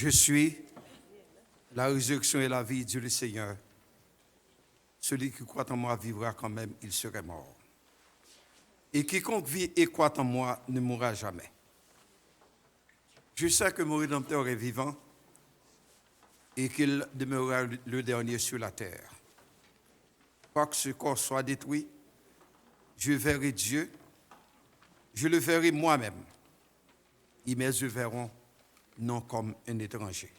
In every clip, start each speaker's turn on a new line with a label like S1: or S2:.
S1: Je suis la résurrection et la vie, Dieu le Seigneur. Celui qui croit en moi vivra quand même, il serait mort. Et quiconque vit et croit en moi ne mourra jamais. Je sais que mon Rédempteur est vivant et qu'il demeurera le dernier sur la terre. Quoique ce corps soit détruit, je verrai Dieu, je le verrai moi-même, et mes yeux verront non comme un étranger.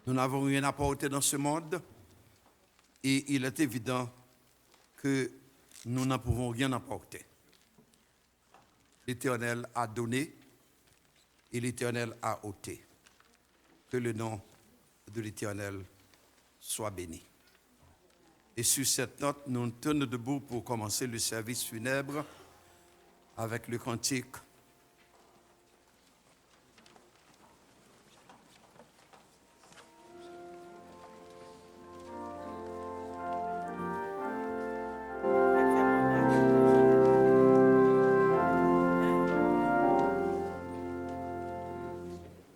S1: Nous n'avons rien à porter dans ce monde et il est évident que nous n'en pouvons rien apporter. L'Éternel a donné et l'Éternel a ôté. Que le nom de l'Éternel soit béni. Et sur cette note, nous nous tenons debout pour commencer le service funèbre avec le cantique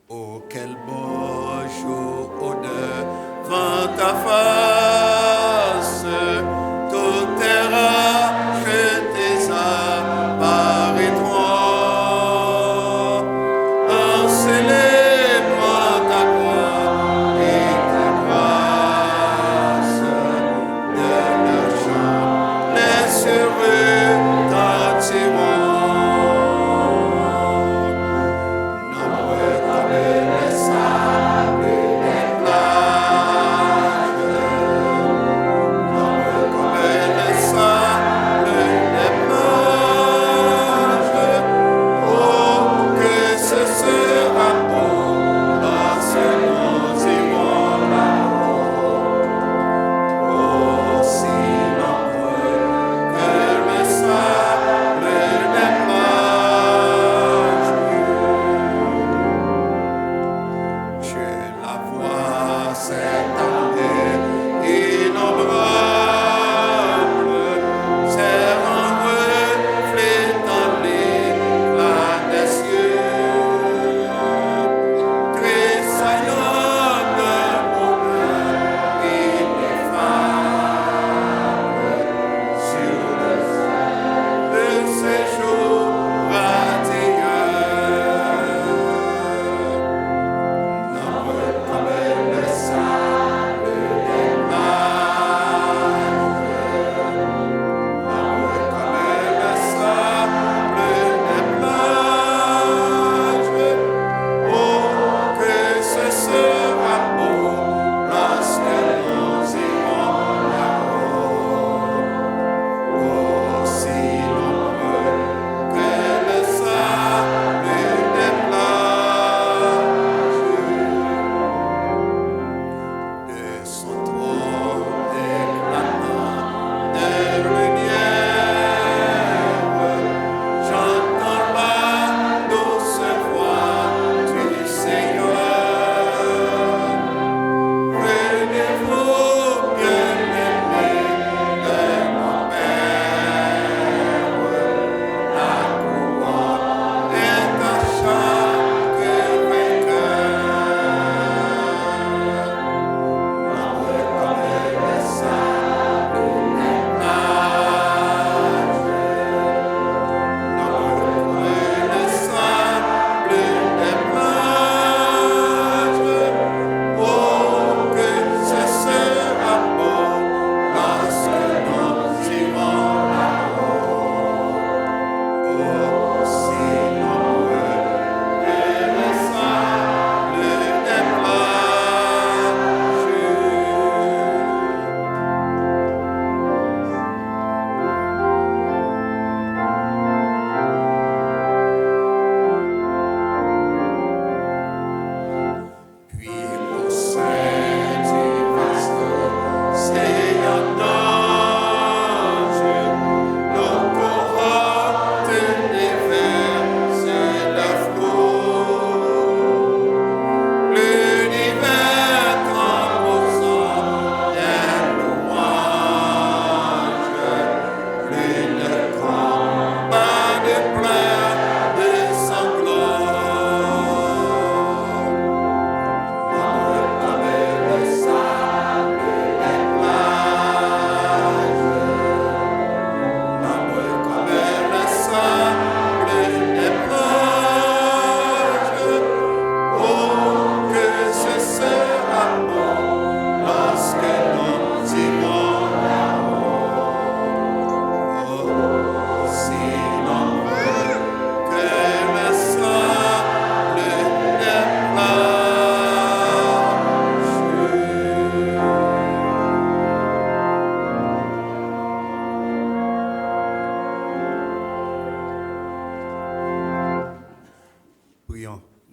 S1: Oh, quel beau jour au-devant ta face, toute terre jetés apparaîtront, en célébrant ta gloire et ta grâce. De leur chant, les heureux retentiront. Nombreux comme les sables des plages,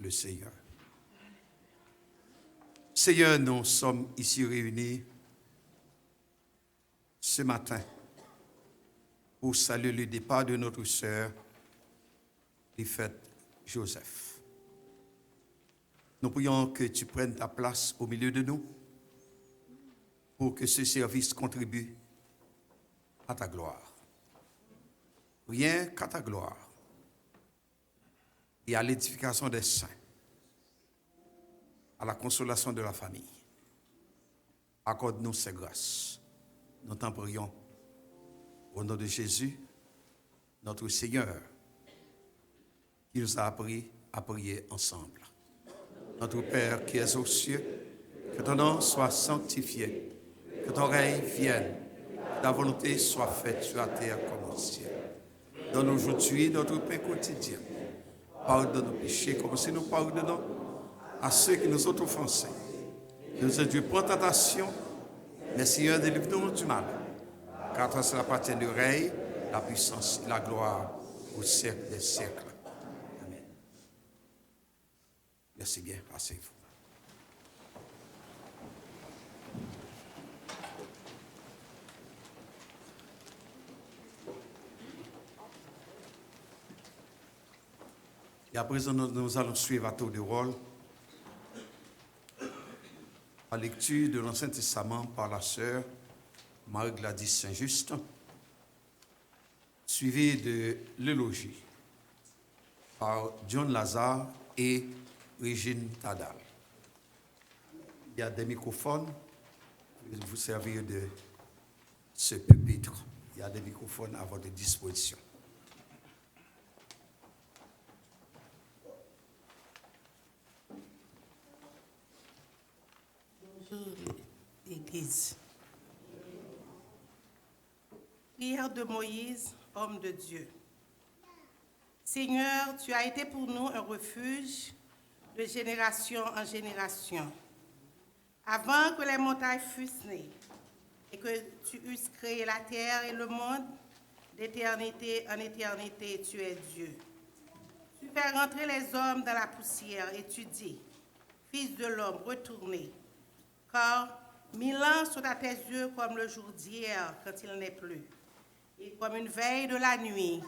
S1: le Seigneur. Seigneur, nous sommes ici réunis ce matin pour saluer le départ de notre sœur, Rifette Joseph. Nous prions que tu prennes ta place au milieu de nous pour que ce service contribue à ta gloire. Rien qu'à ta gloire et à l'édification des saints, à la consolation de la famille. Accorde-nous ces grâces. Nous t'en prions au nom de Jésus, notre Seigneur, qui nous a appris à prier ensemble. Notre Père qui es aux cieux, que ton nom soit sanctifié, que ton règne vienne, que ta volonté soit faite sur la terre comme au ciel. Donne aujourd'hui notre pain quotidien. Pardonne nos péchés comme si nous pardonnons à ceux qui nous ont offensés. Ne nous induis pas en tentation, mais Seigneur, délivre-nous du mal. Car toi, c'est appartient du règne, la puissance et la gloire au siècle des siècles. Amen. Merci bien, asseyez-vous. Et à présent, nous allons suivre à tour de rôle la lecture de l'Ancien Testament par la sœur Marie-Gladys Saint-Just, suivie de l'élogie par John Lazare et Régine Tadal. Il y a des microphones, je vais vous servir de ce pupitre. Il y a des microphones à votre disposition.
S2: Église. Prière de Moïse, homme de Dieu. Seigneur, tu as été pour nous un refuge de génération en génération. Avant que les montagnes fussent nées et que tu eusses créé la terre et le monde, d'éternité en éternité, tu es Dieu. Tu fais rentrer les hommes dans la poussière et tu dis, Fils de l'homme, retournez, car 1000 ans sont à tes yeux comme le jour d'hier quand il n'est plus, et comme une veille de la nuit.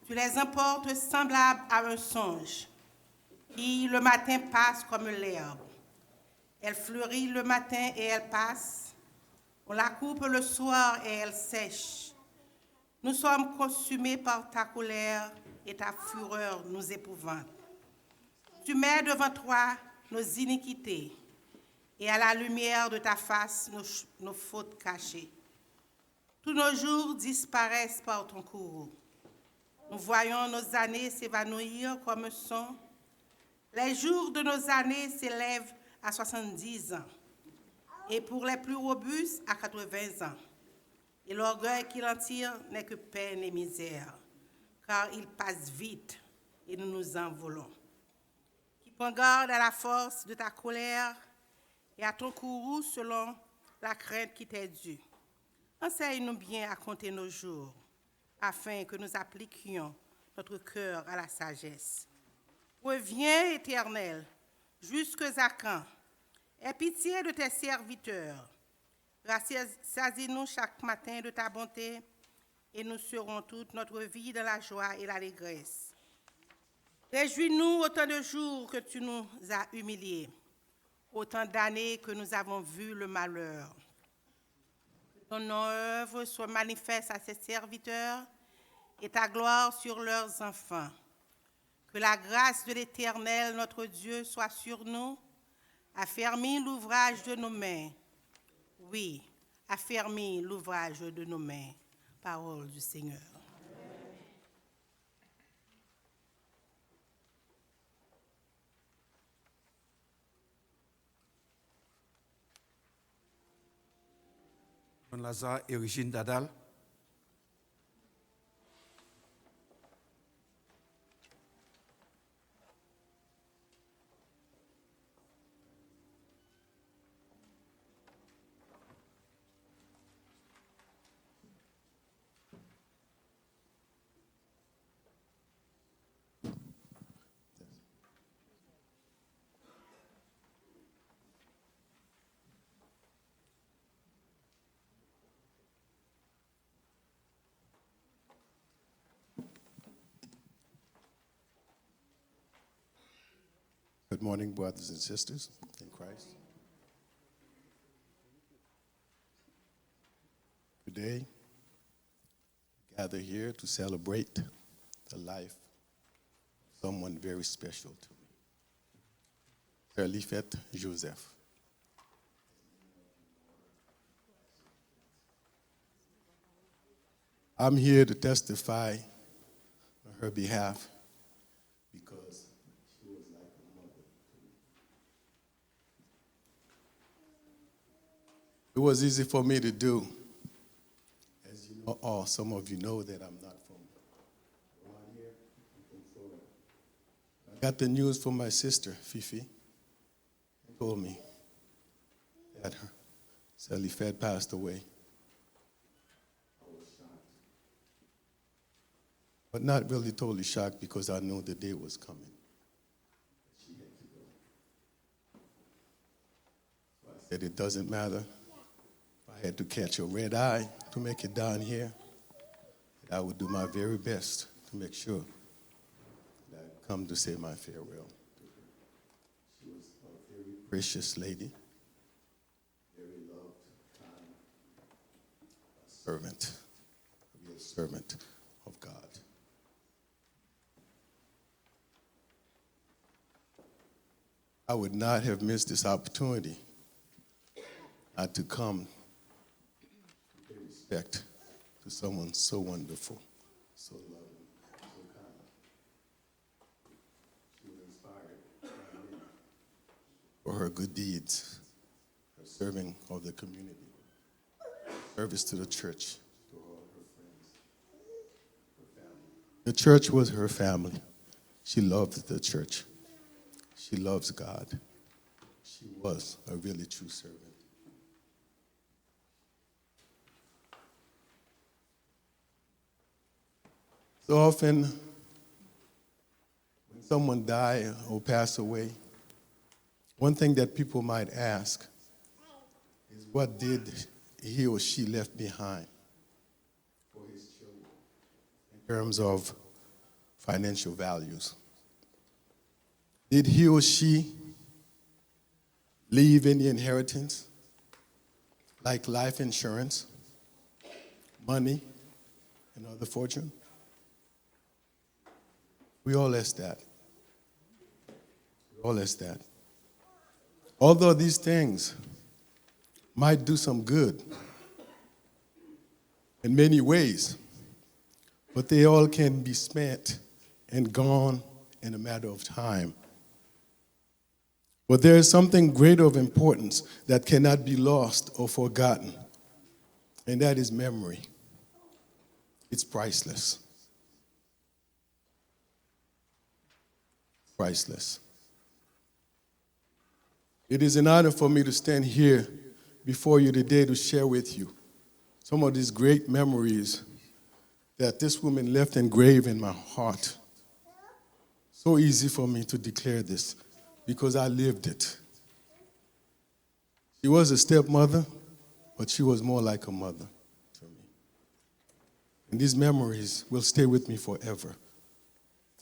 S2: Tu les emportes semblables à un songe, qui le matin passe comme l'herbe. Elle fleurit le matin et elle passe. On la coupe le soir et elle sèche. Nous sommes consumés par ta colère et ta fureur nous épouvante. Tu mets devant toi nos iniquités et à la lumière de ta face nos fautes cachées. Tous nos jours disparaissent par ton courroux. Nous voyons nos années s'évanouir comme un son. Les jours de nos années s'élèvent à 70 ans, et pour les plus robustes à 80 ans. Et l'orgueil qu'il en tire n'est que peine et misère, car il passe vite et nous nous envolons. Qui prend garde à la force de ta colère et à ton courroux selon la crainte qui t'est due. Enseigne-nous bien à compter nos jours, afin que nous appliquions notre cœur à la sagesse. Reviens, Éternel, jusque à quand? Aie pitié de tes serviteurs. Rassasie-nous chaque matin de ta bonté, et nous serons toute notre vie dans la joie et l'allégresse. Réjouis-nous autant de jours que tu nous as humiliés, autant d'années que nous avons vu le malheur. Que ton œuvre soit manifeste à ses serviteurs et ta gloire sur leurs enfants. Que la grâce de l'Éternel, notre Dieu, soit sur nous. Affermis l'ouvrage de nos mains. Oui, affermis l'ouvrage de nos mains. Parole du Seigneur.
S1: John Lazare et Régine Tadal.
S3: Good morning, brothers and sisters in Christ. Today, we gather here to celebrate the life of someone very special to me, Sir Lifette Joseph. I'm here to testify on her behalf because she was like a mother to me. It was easy for me to do. As you know, some of you know that I'm not from around here, I'm from Florida. I got the news from my sister, Fifi, who told me that her Sally Fed passed away. But not really totally shocked because I knew the day was coming. She had to go. So I said, it doesn't matter. If I had to catch a red eye to make it down here, I would do my very best to make sure that I'd come to say my farewell to her. She was a very precious lady, very loved, kind, a servant, a real servant of God. I would not have missed this opportunity not to come to pay respect to someone so wonderful, so loving, so kind. She was inspired by me for her good deeds, her serving of the community, service to the church, to all her friends, her family. The church was her family. She loved the church. She loves God. She was a really true servant. So often, when someone dies or passes away, one thing that people might ask is what did he or she left behind for his children in terms of financial values? Did he or she leave any inheritance, like life insurance, money, and other fortune? We all ask that. We all ask that. Although these things might do some good in many ways, but they all can be spent and gone in a matter of time. But there is something greater of importance that cannot be lost or forgotten, and that is memory. It's priceless. Priceless. It is an honor for me to stand here before you today to share with you some of these great memories that this woman left engraved in my heart. So easy for me to declare this, because I lived it. She was a stepmother, but she was more like a mother to me. And these memories will stay with me forever.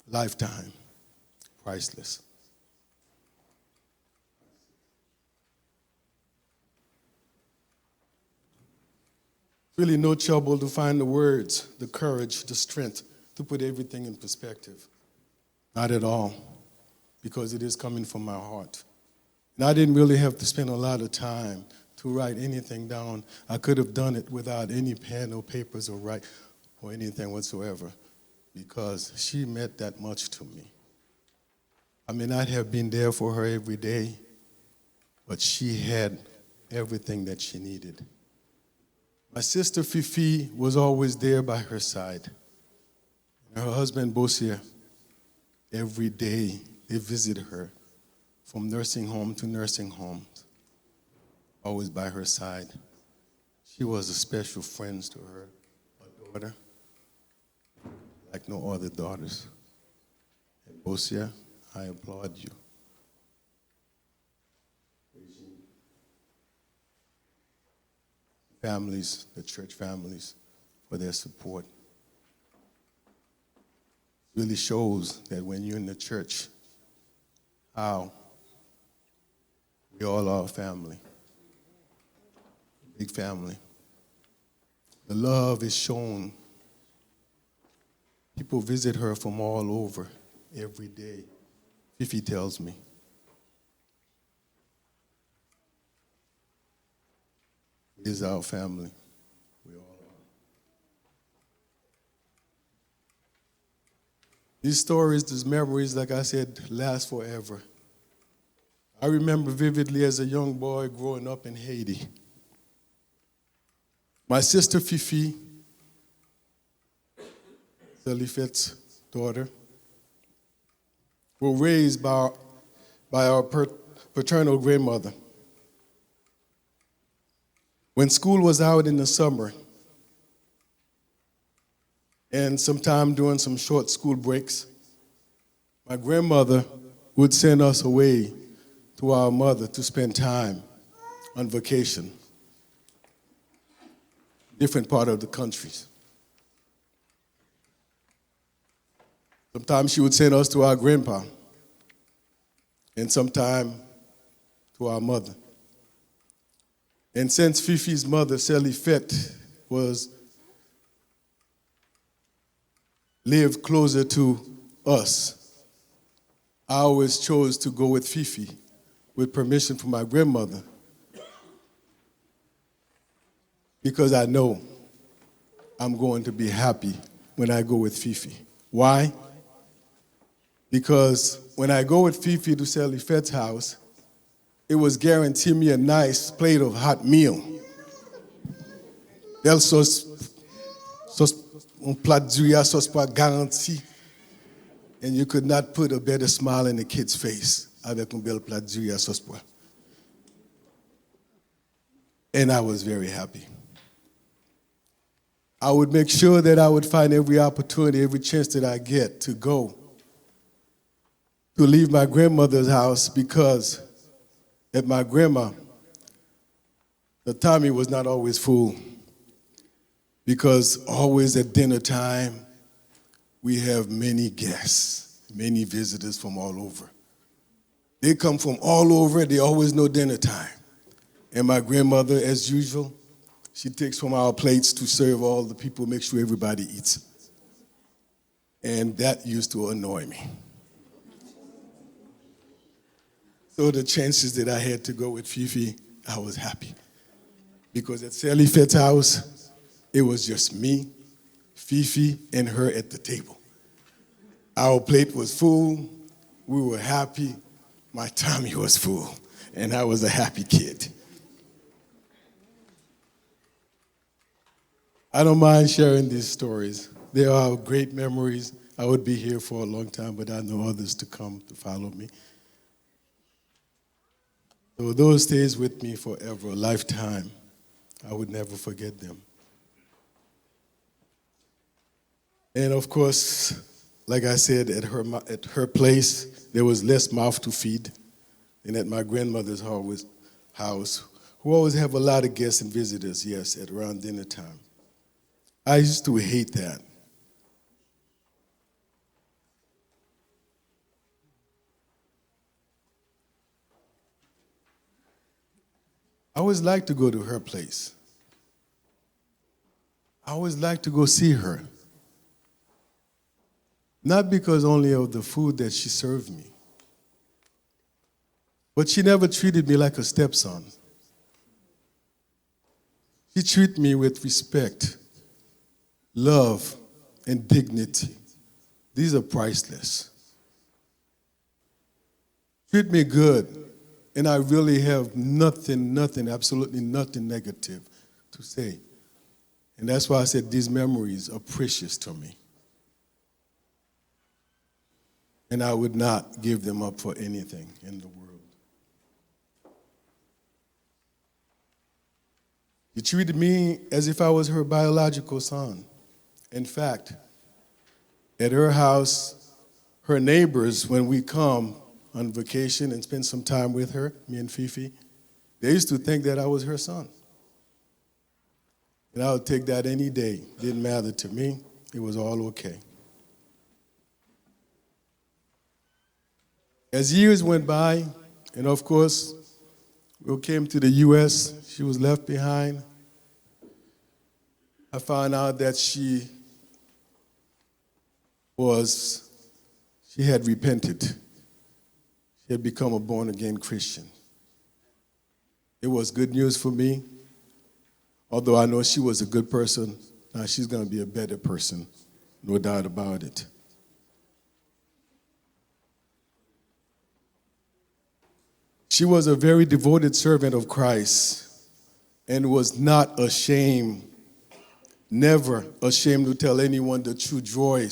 S3: Lifetime. Priceless. Really no trouble to find the words, the courage, the strength to put everything in perspective. Not at all. Because it is coming from my heart. And I didn't really have to spend a lot of time to write anything down. I could have done it without any pen or papers or anything whatsoever, because she meant that much to me. I may not have been there for her every day, but she had everything that she needed. My sister Fifi was always there by her side. And her husband Bosia, every day, they visited her from nursing home to nursing home, always by her side. She was a special friend to her, a daughter, like no other daughters. And Bosia, I applaud you. Families, the church families, for their support. Really shows that when you're in the church, how We all are a family, big family. The love is shown. People visit her from all over every day. Fifi tells me. It is our family. We all are. These stories, these memories, like I said, last forever. I remember vividly as a young boy growing up in Haiti. My sister Fifi, Selifet's daughter, were raised by our paternal grandmother. When school was out in the summer, and sometime during some short school breaks, my grandmother would send us away to our mother to spend time on vacation, different part of the countries. Sometimes she would send us to our grandpa, and sometime to our mother. And since Fifi's mother, Selifet, lived closer to us, I always chose to go with Fifi, with permission from my grandmother, because I know I'm going to be happy when I go with Fifi. Why? Because when I go with Fifi to Selifet's house, it was guaranteed me a nice plate of hot meal. Belle sauce, un plat d'huile, sauce pas garanti. And you could not put a better smile in a kid's face avec un bel plat d'huile, sauce pois. And I was very happy. I would make sure that I would find every opportunity, every chance that I get to go, to leave my grandmother's house, because at my grandma, the tummy was not always full, because always at dinner time, we have many guests, many visitors from all over. They come from all over, they always know dinner time. And my grandmother, as usual, she takes from our plates to serve all the people, make sure everybody eats. And that used to annoy me. So the chances that I had to go with Fifi, I was happy. Because at Selifet's house, it was just me, Fifi, and her at the table. Our plate was full, we were happy, my tummy was full, and I was a happy kid. I don't mind sharing these stories. They are great memories. I would be here for a long time, but I know others to come to follow me. So those stays with me forever, a lifetime. I would never forget them. And of course, like I said, at her place, there was less mouth to feed than at my grandmother's house, who always have a lot of guests and visitors, yes, at around dinner time. I used to hate that. I always liked to go to her place. I always liked to go see her. Not because only of the food that she served me, but she never treated me like a stepson. She treated me with respect, love, and dignity. These are priceless. Treat me good. And I really have nothing, absolutely nothing negative to say. And that's why I said these memories are precious to me. And I would not give them up for anything in the world. She treated me as if I was her biological son. In fact, at her house, her neighbors, when we come on vacation and spend some time with her, me and Fifi, they used to think that I was her son. And I would take that any day. Didn't matter to me. It was all okay. As years went by, and of course, we came to the U.S., she was left behind. I found out that she had repented. She had become a born-again Christian. It was good news for me. Although I know she was a good person, now she's going to be a better person, no doubt about it. She was a very devoted servant of Christ and was not ashamed, never ashamed to tell anyone the true joy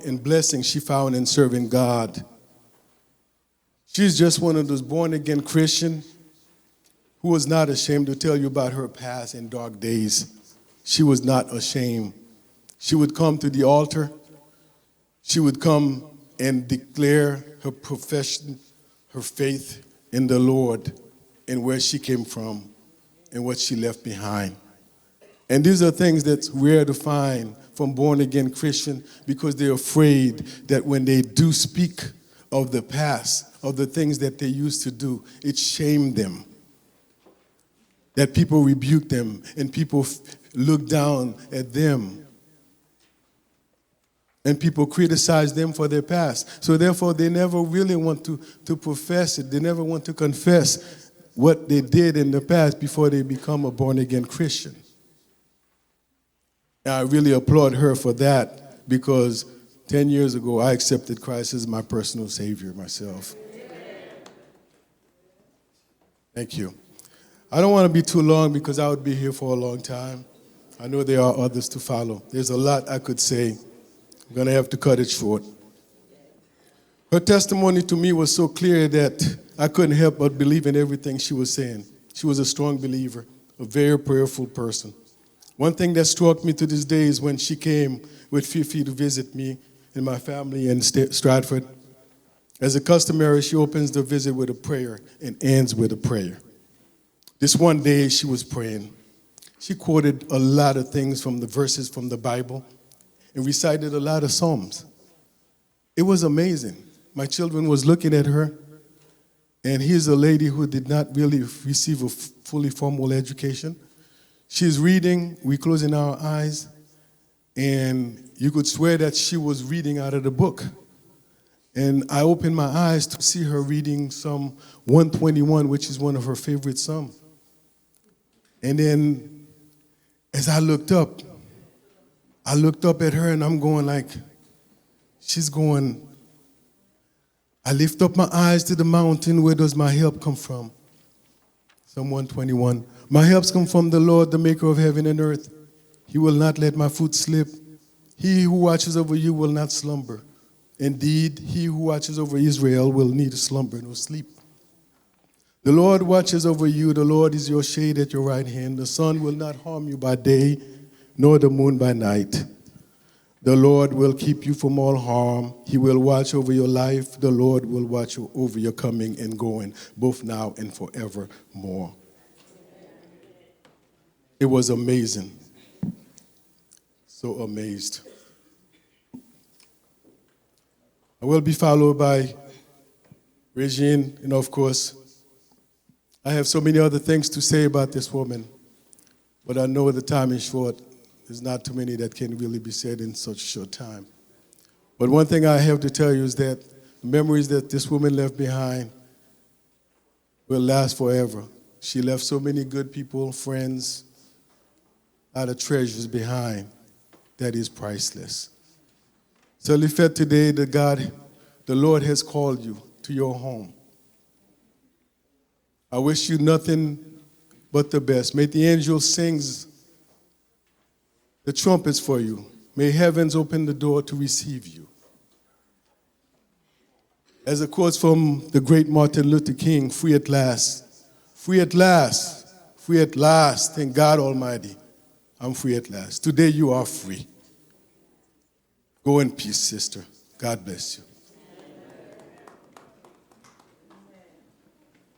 S3: and blessing she found in serving God. She's just one of those born-again Christians who was not ashamed to tell you about her past and dark days. She was not ashamed. She would come to the altar. She would come and declare her profession, her faith in the Lord and where she came from and what she left behind. And these are things that's rare to find from born-again Christians because they're afraid that when they do speak of the past, of the things that they used to do, it shamed them. That people rebuke them and people look down at them. And people criticize them for their past. So therefore, they never really want to profess it. They never want to confess what they did in the past before they become a born-again Christian. And I really applaud her for that because 10 years ago, I accepted Christ as my personal Savior myself. Thank you. I don't want to be too long because I would be here for a long time. I know there are others to follow. There's a lot I could say. I'm going to have to cut it short. Her testimony to me was so clear that I couldn't help but believe in everything she was saying. She was a strong believer, a very prayerful person. One thing that struck me to this day is when she came with Fifi to visit me and my family in Stratford. As a customary, she opens the visit with a prayer and ends with a prayer. This one day she was praying. She quoted a lot of things from the verses from the Bible and recited a lot of psalms. It was amazing. My children was looking at her, and here's a lady who did not really receive a fully formal education. She's reading, we're closing our eyes, and you could swear that she was reading out of the book. And I opened my eyes to see her reading Psalm 121, which is one of her favorite psalms. And then as I looked up at her and I'm going like, she's going, I lift up my eyes to the mountain, where does my help come from? Psalm 121. My helps come from the Lord, the maker of heaven and earth. He will not let my foot slip. He who watches over you will not slumber. Indeed, he who watches over Israel will neither slumber nor sleep. The Lord watches over you. The Lord is your shade at your right hand. The sun will not harm you by day, nor the moon by night. The Lord will keep you from all harm. He will watch over your life. The Lord will watch over your coming and going, both now and forevermore. It was amazing. So amazed. I will be followed by Regine, and of course, I have so many other things to say about this woman, but I know the time is short. There's not too many that can really be said in such a short time. But one thing I have to tell you is that the memories that this woman left behind will last forever. She left so many good people, friends, a lot of treasures behind that is priceless. So Lifette, today the Lord has called you to your home. I wish you nothing but the best. May the angels sing the trumpets for you. May heavens open the door to receive you. As a quote from the great Martin Luther King, free at last. Free at last. Free at last. Thank God Almighty. I'm free at last. Today you are free. Go in peace, sister. God bless you.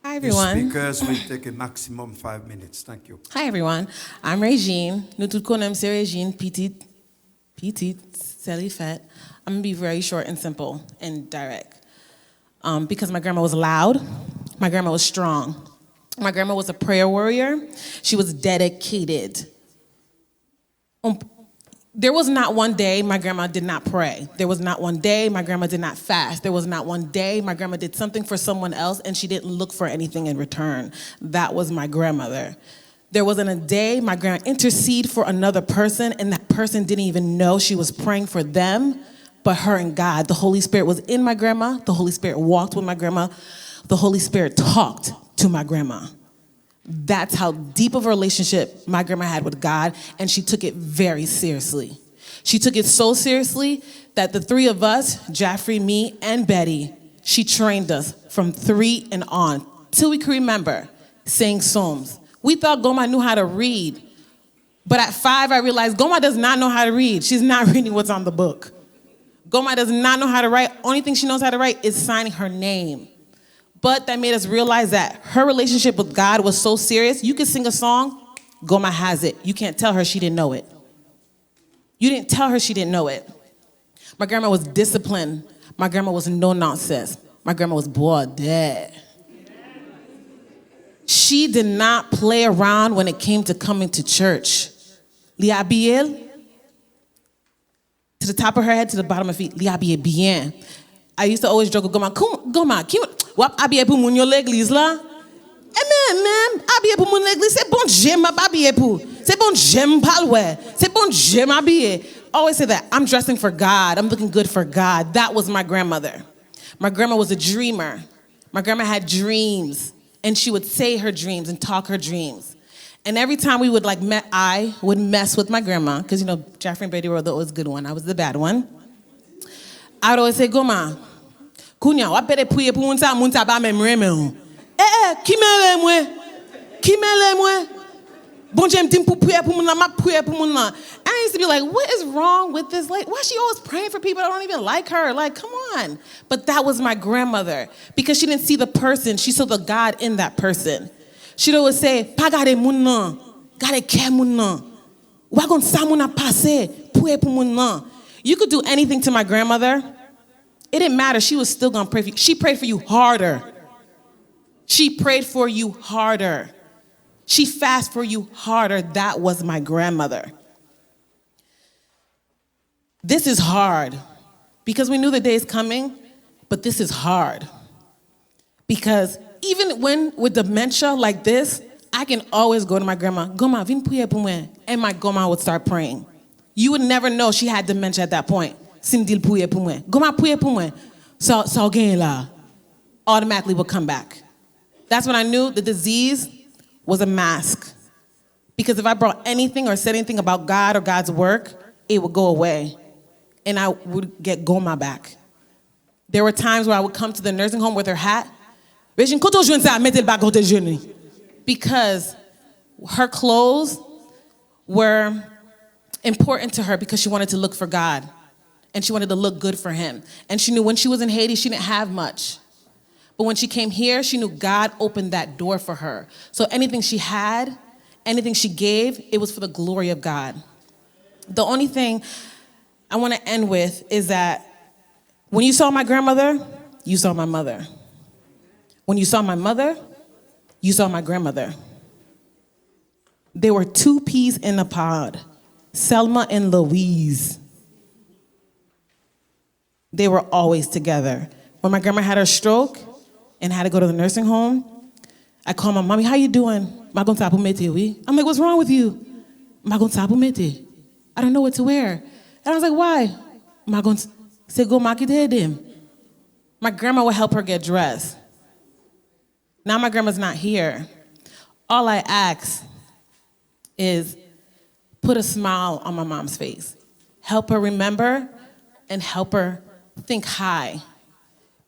S4: Hi,
S1: The
S4: everyone.
S1: speakers will take a maximum 5 minutes. Thank you.
S4: Hi, everyone. I'm Regine. Nous tous connaissons c'est Regine, petite, c'est Lifette. I'm going to be very short and simple and direct. Because my grandma was loud My grandma was strong. My grandma was a prayer warrior. She was dedicated. There was not one day my grandma did not pray. There was not one day my grandma did not fast. There was not one day my grandma did something for someone else and she didn't look for anything in return. That was my grandmother. There wasn't a day my grandma interceded for another person and that person didn't even know she was praying for them, but her and God. The Holy Spirit was in my grandma. The Holy Spirit walked with my grandma. The Holy Spirit talked to my grandma. That's how deep of a relationship my grandma had with God, and she took it very seriously. She took it so seriously that the three of us, Jaffrey, me, and Betty, she trained us from 3 and on, till we could remember, saying Psalms. We thought Goma knew how to read, but at 5, I realized Goma does not know how to read. She's not reading what's on the book. Goma does not know how to write. Only thing she knows how to write is signing her name. But that made us realize that her relationship with God was so serious. You could sing a song, Goma has it. You can't tell her she didn't know it. You didn't tell her she didn't know it. My grandma was disciplined. My grandma was no nonsense. My grandma was bored dead. She did not play around when it came to coming to church. Liabiel, to the top of her head, to the bottom of her feet, liabiel bien. I used to always joke with Goma, wap habillé pour moun yo l'église là? Eh même, habillé pour moun l'église, c'est bon Dieu m'a habillé pour. C'est bon Dieu m'parle ouais. C'est bon Dieu m'habillé. Always say that. I'm dressing for God. I'm looking good for God. That was my grandmother. My grandma was a dreamer. My grandma had dreams, and she would say her dreams and talk her dreams. And every time we would I would mess with my grandma, because you know, Jaffrey and Brady were the always good one. I was the bad one. I would always say, Goma, Kounya, wa pede priye pou moun sa ba mèm reme ou. Ki mè mwen? Bon Dieu m'tim pou priye pou moun nan, ma priye pou moun nan. And I used to be like, what is wrong with this lady? Why is she always praying for people that don't even like her? Like, come on. But that was my grandmother, because she didn't see the person. She saw the God in that person. She'd always say, pa gade moun nan, gade ke moun nan. Wa gon sa moun a pase, priye pou moun nan. You could do anything to my grandmother. It didn't matter. She was still going to pray for you. She prayed for you harder. She prayed for you harder. She fasted for you harder. That was my grandmother. This is hard because we knew the day is coming, but this is hard. Because even when with dementia like this, I can always go to my grandma, Goma, vin priye pou mwen, and my grandma would start praying. You would never know she had dementia at that point. Simdil priye pou mwen. Goma priye pou mwen. So gen la. Automatically would come back. That's when I knew the disease was a mask. Because if I brought anything or said anything about God or God's work, it would go away. And I would get Goma back. There were times where I would come to the nursing home with her hat. Because her clothes were important to her because she wanted to look for God. And she wanted to look good for him. And she knew when she was in Haiti, she didn't have much. But when she came here, she knew God opened that door for her. So anything she had, anything she gave, it was for the glory of God. The only thing I want to end with is that when you saw my grandmother, you saw my mother. When you saw my mother, you saw my grandmother. They were 2 peas in a pod, Selma and Louise. They were always together. When my grandma had her stroke and had to go to the nursing home, I called my mommy, how you doing? I'm like, what's wrong with you? I don't know what to wear. And I was like, why? My grandma would help her get dressed. Now my grandma's not here. All I ask is put a smile on my mom's face. Help her remember and help her think high.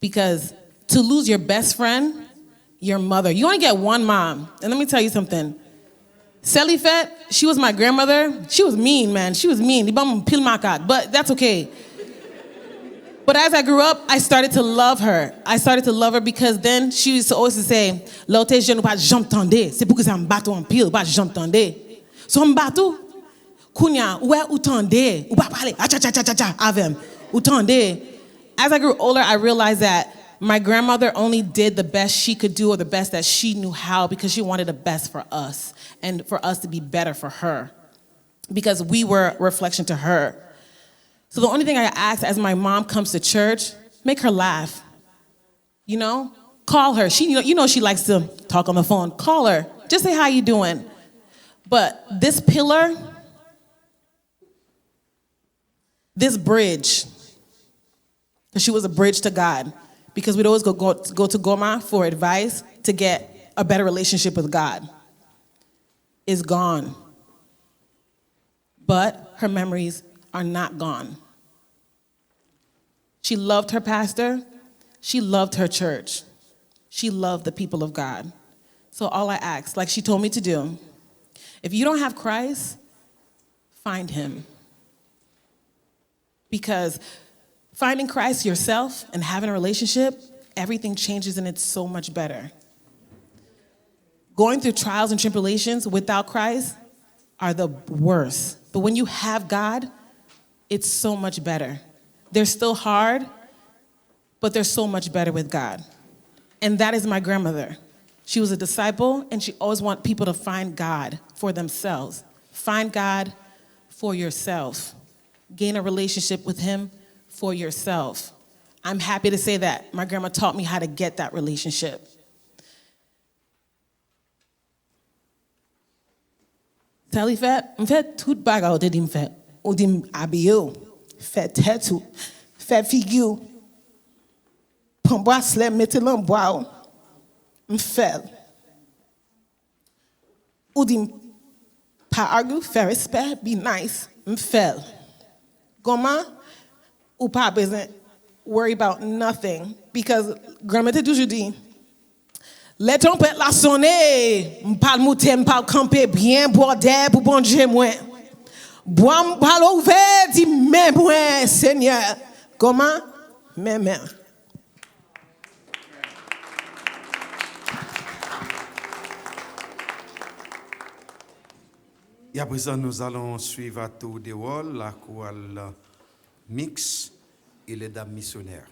S4: Because to lose your best friend, your mother, you only get one mom. And let me tell you something. Selifet, she was my grandmother. She was mean, man. She was mean. But that's okay. But as I grew up, I started to love her. I started to love her because then she used to always say, "L'autre jeune pas j'entendais. C'est pour que ça me batte en pile, pas j'entendais." So me battu. Kounya, ouais, outendais. Ou pas parler. Acha cha cha cha cha avec. Outendais. As I grew older, I realized that my grandmother only did the best she could do or the best that she knew how because she wanted the best for us and for us to be better for her because we were a reflection to her. So the only thing I ask as my mom comes to church, make her laugh. You know? Call her. You know she likes to talk on the phone. Call her. Just say, how you doing? But this pillar, this bridge, because she was a bridge to God, because we'd always go to Goma for advice to get a better relationship with God, is gone. But her memories are not gone. She loved her pastor. She loved her church. She loved the people of God. So all I ask, like she told me to do, if you don't have Christ, find him. Because finding Christ yourself and having a relationship, everything changes and it's so much better. Going through trials and tribulations without Christ are the worst. But when you have God, it's so much better. They're still hard, but they're so much better with God. And that is my grandmother. She was a disciple, and she always wanted people to find God for themselves. Find God for yourself. Gain a relationship with him for yourself. I'm happy to say that my grandma taught me how to get that relationship. Sally fait tout bagarre de dim fait. Ou dim abio. Fait tête tout. Fait figure. Pamboa slem mette l'embois. M'fel. Ou dim pa argue, fait respect, be nice. M'fel. Goma, ou pa besoin worry about nothing. Because grandma te toujours dit, les trompettes la sonner, m'parle mouté, m'parle camper bien, boire d'air pour bon Dieu moi. Bois m'parle ouvert, dit mais moi, Seigneur. Comment? Mais.
S1: Et à présent, nous allons suivre à tour de rôle la chorale mix et les dames missionnaires.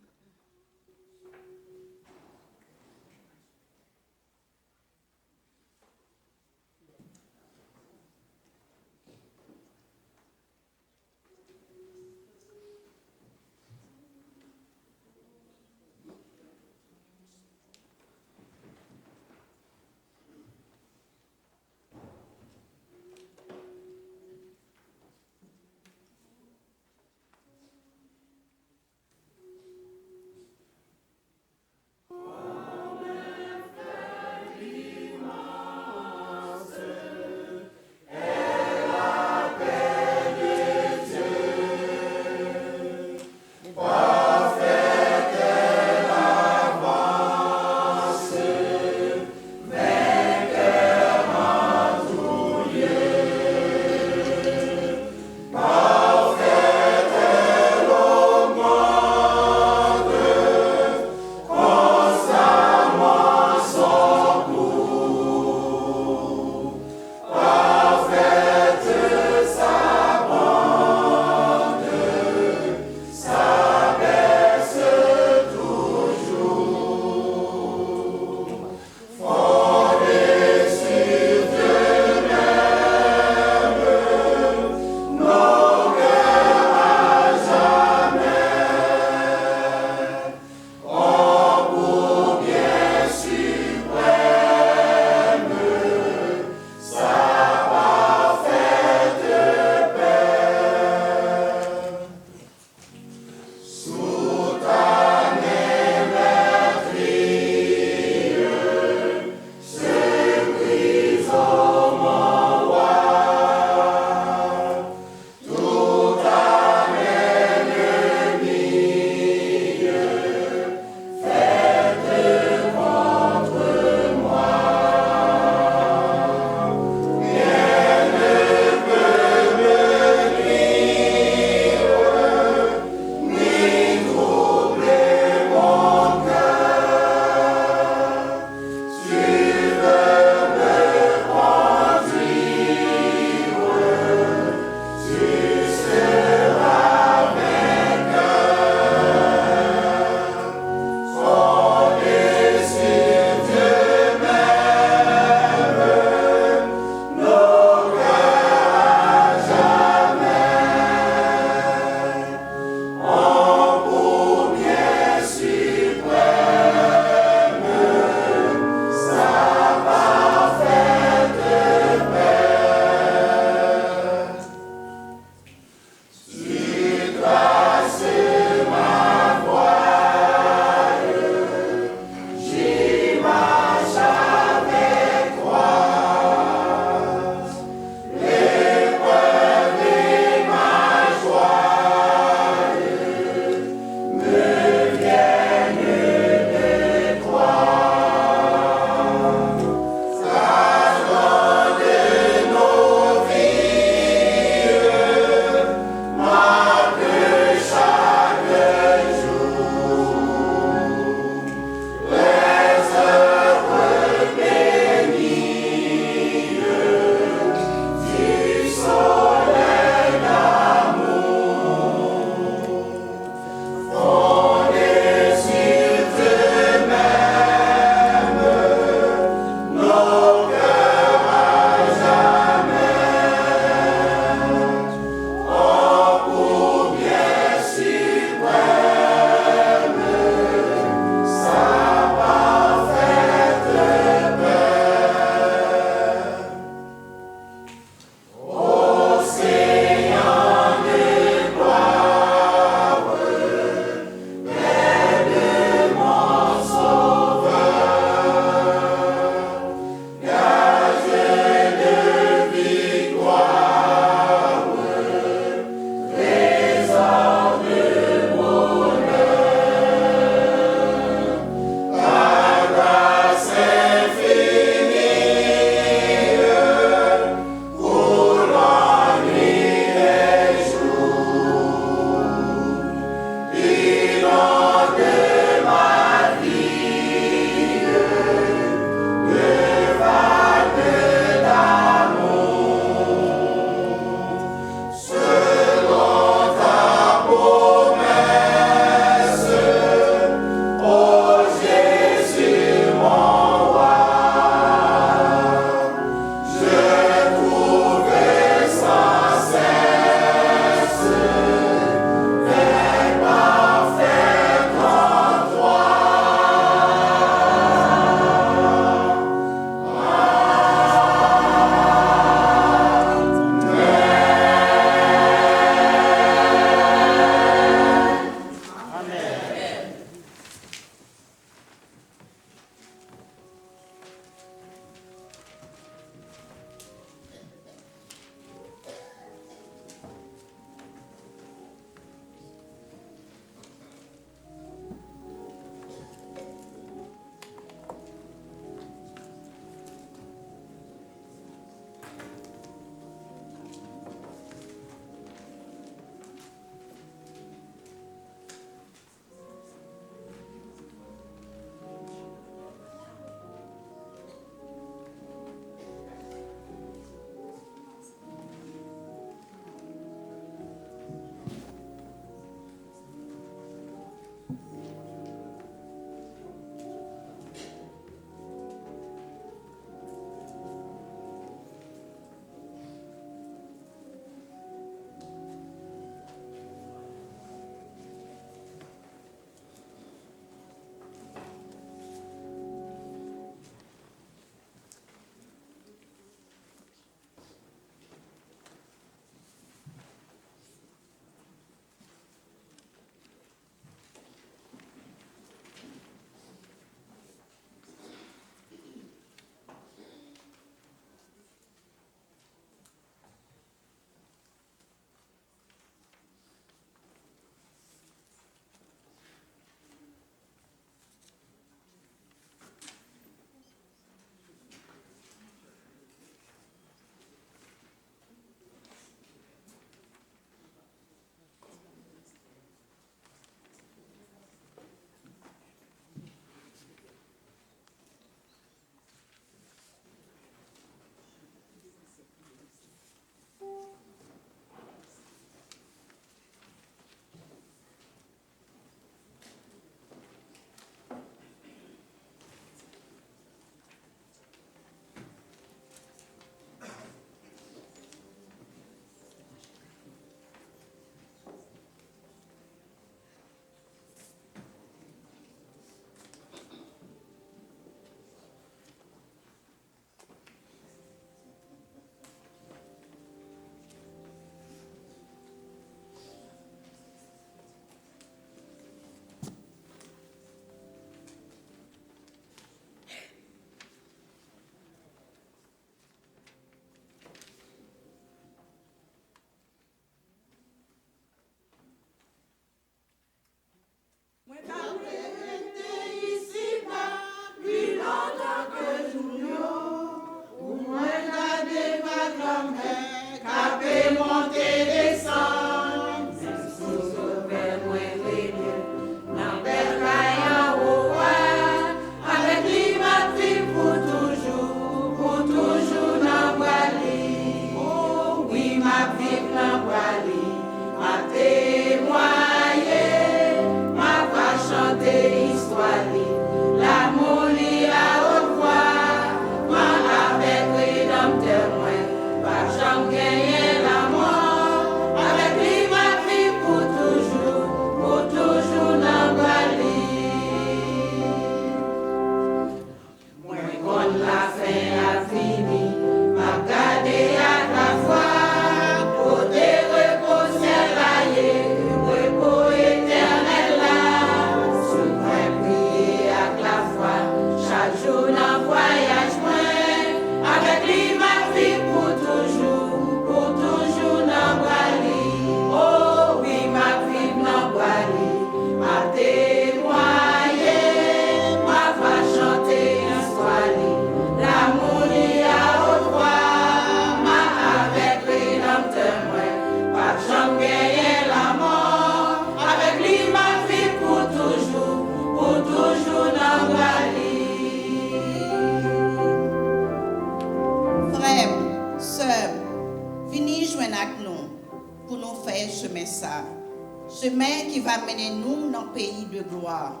S5: Chemin qui va mener nous dans le pays de gloire.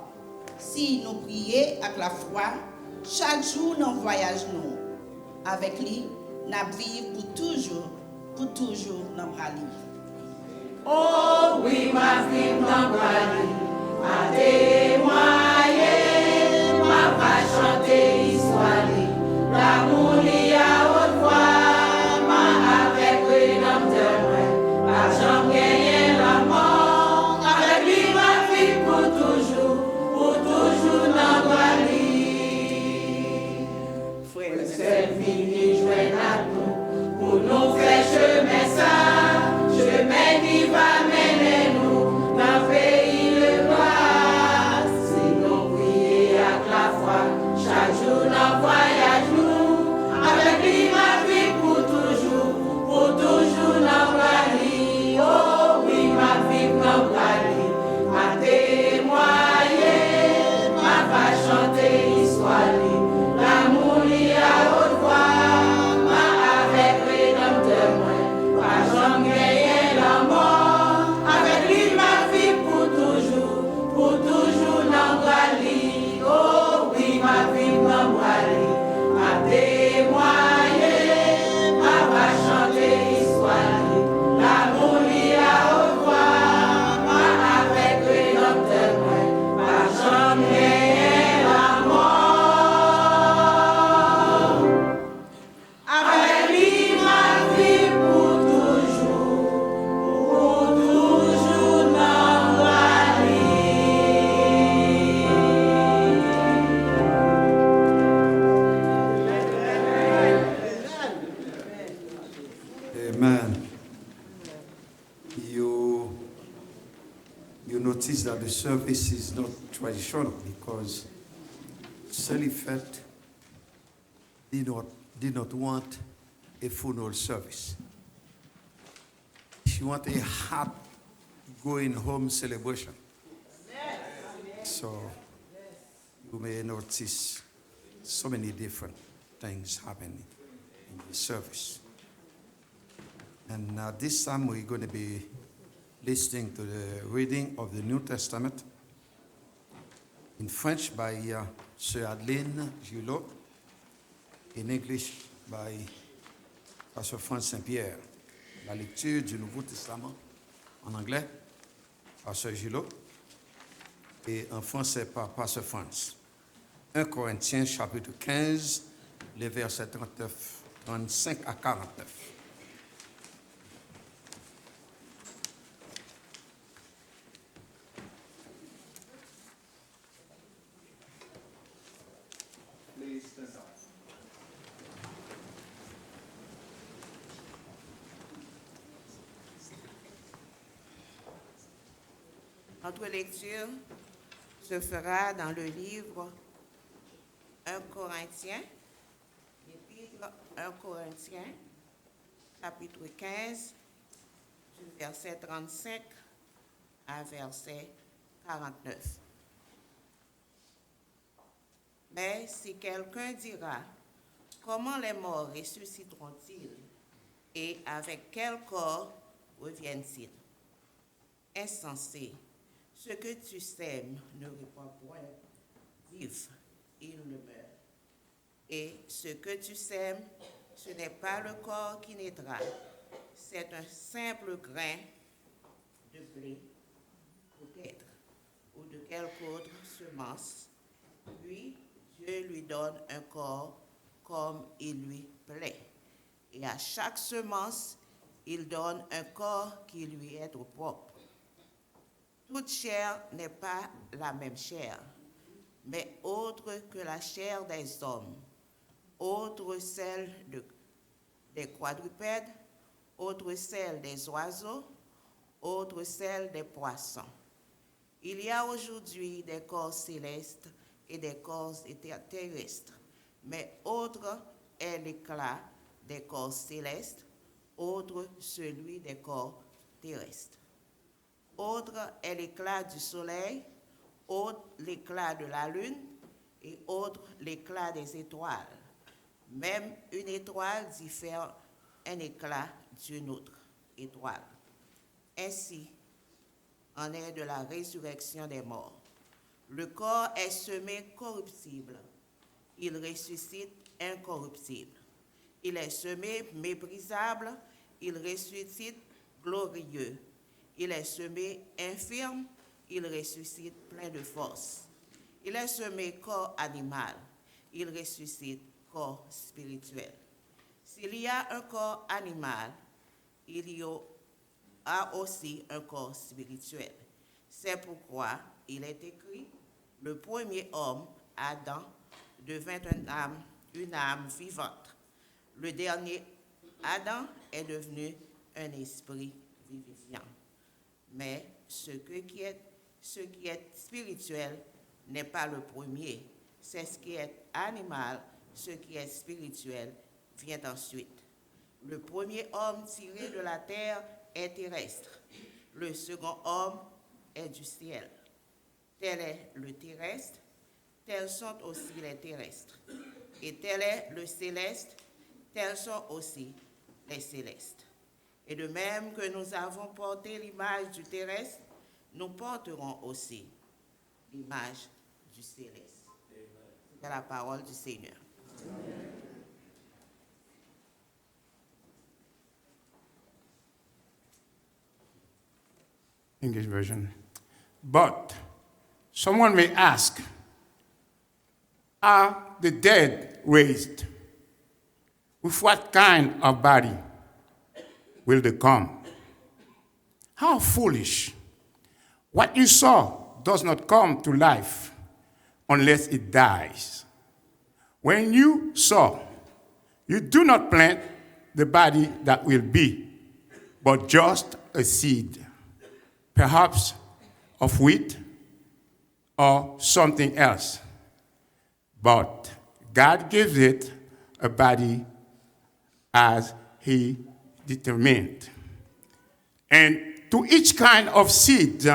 S5: Si nous prions avec la foi, chaque jour nous voyageons nous. Avec lui, nous vivons pour toujours dans le oh oui, ma vie dans le ma témoigner, ma va chanter l'histoire, l'amour li à haute voix, ma avec rédempteur, ma jambe gagner la mort. Pour nous faire chemin ça, chemin qui va mener nous dans le pays de gloire. Si nous prions avec la foi, chaque jour nous voyage nous, avec lui ma vie pour toujours nous voyons. Oh oui, ma vie nous voyons, ma témoigner, ma va chanter l'histoire, l'amour li à haute voix.
S1: That the service is not traditional because Selifet did not want a funeral service. She wanted a heart going home celebration. So you may notice so many different things happening in the service. And this time we're going to be listening to the reading of the New Testament in French by Sir Adeline Gillot, in English by Pastor Franz Saint-Pierre. La lecture du Nouveau Testament en anglais, Pastor Gillot, et en français par Pastor Franz. 1 Corinthiens chapitre 15, les versets 35 à 49.
S6: Notre lecture se fera dans le livre 1 Corinthiens, l'épître 1 Corinthiens, chapitre 15, du verset 35 à verset 49. Mais si quelqu'un dira, comment les morts ressusciteront-ils et avec quel corps reviennent-ils? Insensé. Ce que tu sèmes ne répand point vif, il le meurt. Et ce que tu sèmes, ce n'est pas le corps qui naîtra, c'est un simple grain de blé, peut-être, ou de quelque autre semence. Puis Dieu lui donne un corps comme il lui plaît. Et à chaque semence, il donne un corps qui lui est propre. Toute chair n'est pas la même chair, mais autre que la chair des hommes, autre celle des quadrupèdes, autre celle des oiseaux, autre celle des poissons. Il y a aujourd'hui des corps célestes et des corps terrestres, mais autre est l'éclat des corps célestes, autre celui des corps terrestres. Autre est l'éclat du soleil, autre l'éclat de la lune, et autre l'éclat des étoiles. Même une étoile diffère un éclat d'une autre étoile. Ainsi en est de la résurrection des morts. Le corps est semé corruptible, il ressuscite incorruptible. Il est semé méprisable, il ressuscite glorieux. Il est semé infirme, il ressuscite plein de force. Il est semé corps animal, il ressuscite corps spirituel. S'il y a un corps animal, il y a aussi un corps spirituel. C'est pourquoi il est écrit, le premier homme, Adam, devint une âme vivante. Le dernier Adam est devenu un esprit vivifiant. Mais ce qui est spirituel n'est pas le premier. C'est ce qui est animal, ce qui est spirituel vient ensuite. Le premier homme tiré de la terre est terrestre. Le second homme est du ciel. Tel est le terrestre, tels sont aussi les terrestres. Et tel est le céleste, tels sont aussi les célestes. Et de même que nous avons porté l'image du terrestre, nous porterons aussi l'image du céleste. C'est la parole du Seigneur.
S7: English version. But someone may ask, are the dead raised? With what kind of body will they come? How foolish. What you saw does not come to life unless it dies. When you sow, you do not plant the body that will be, but just a seed, perhaps of wheat or something else. But God gives it a body as he determined. And to each kind of seed,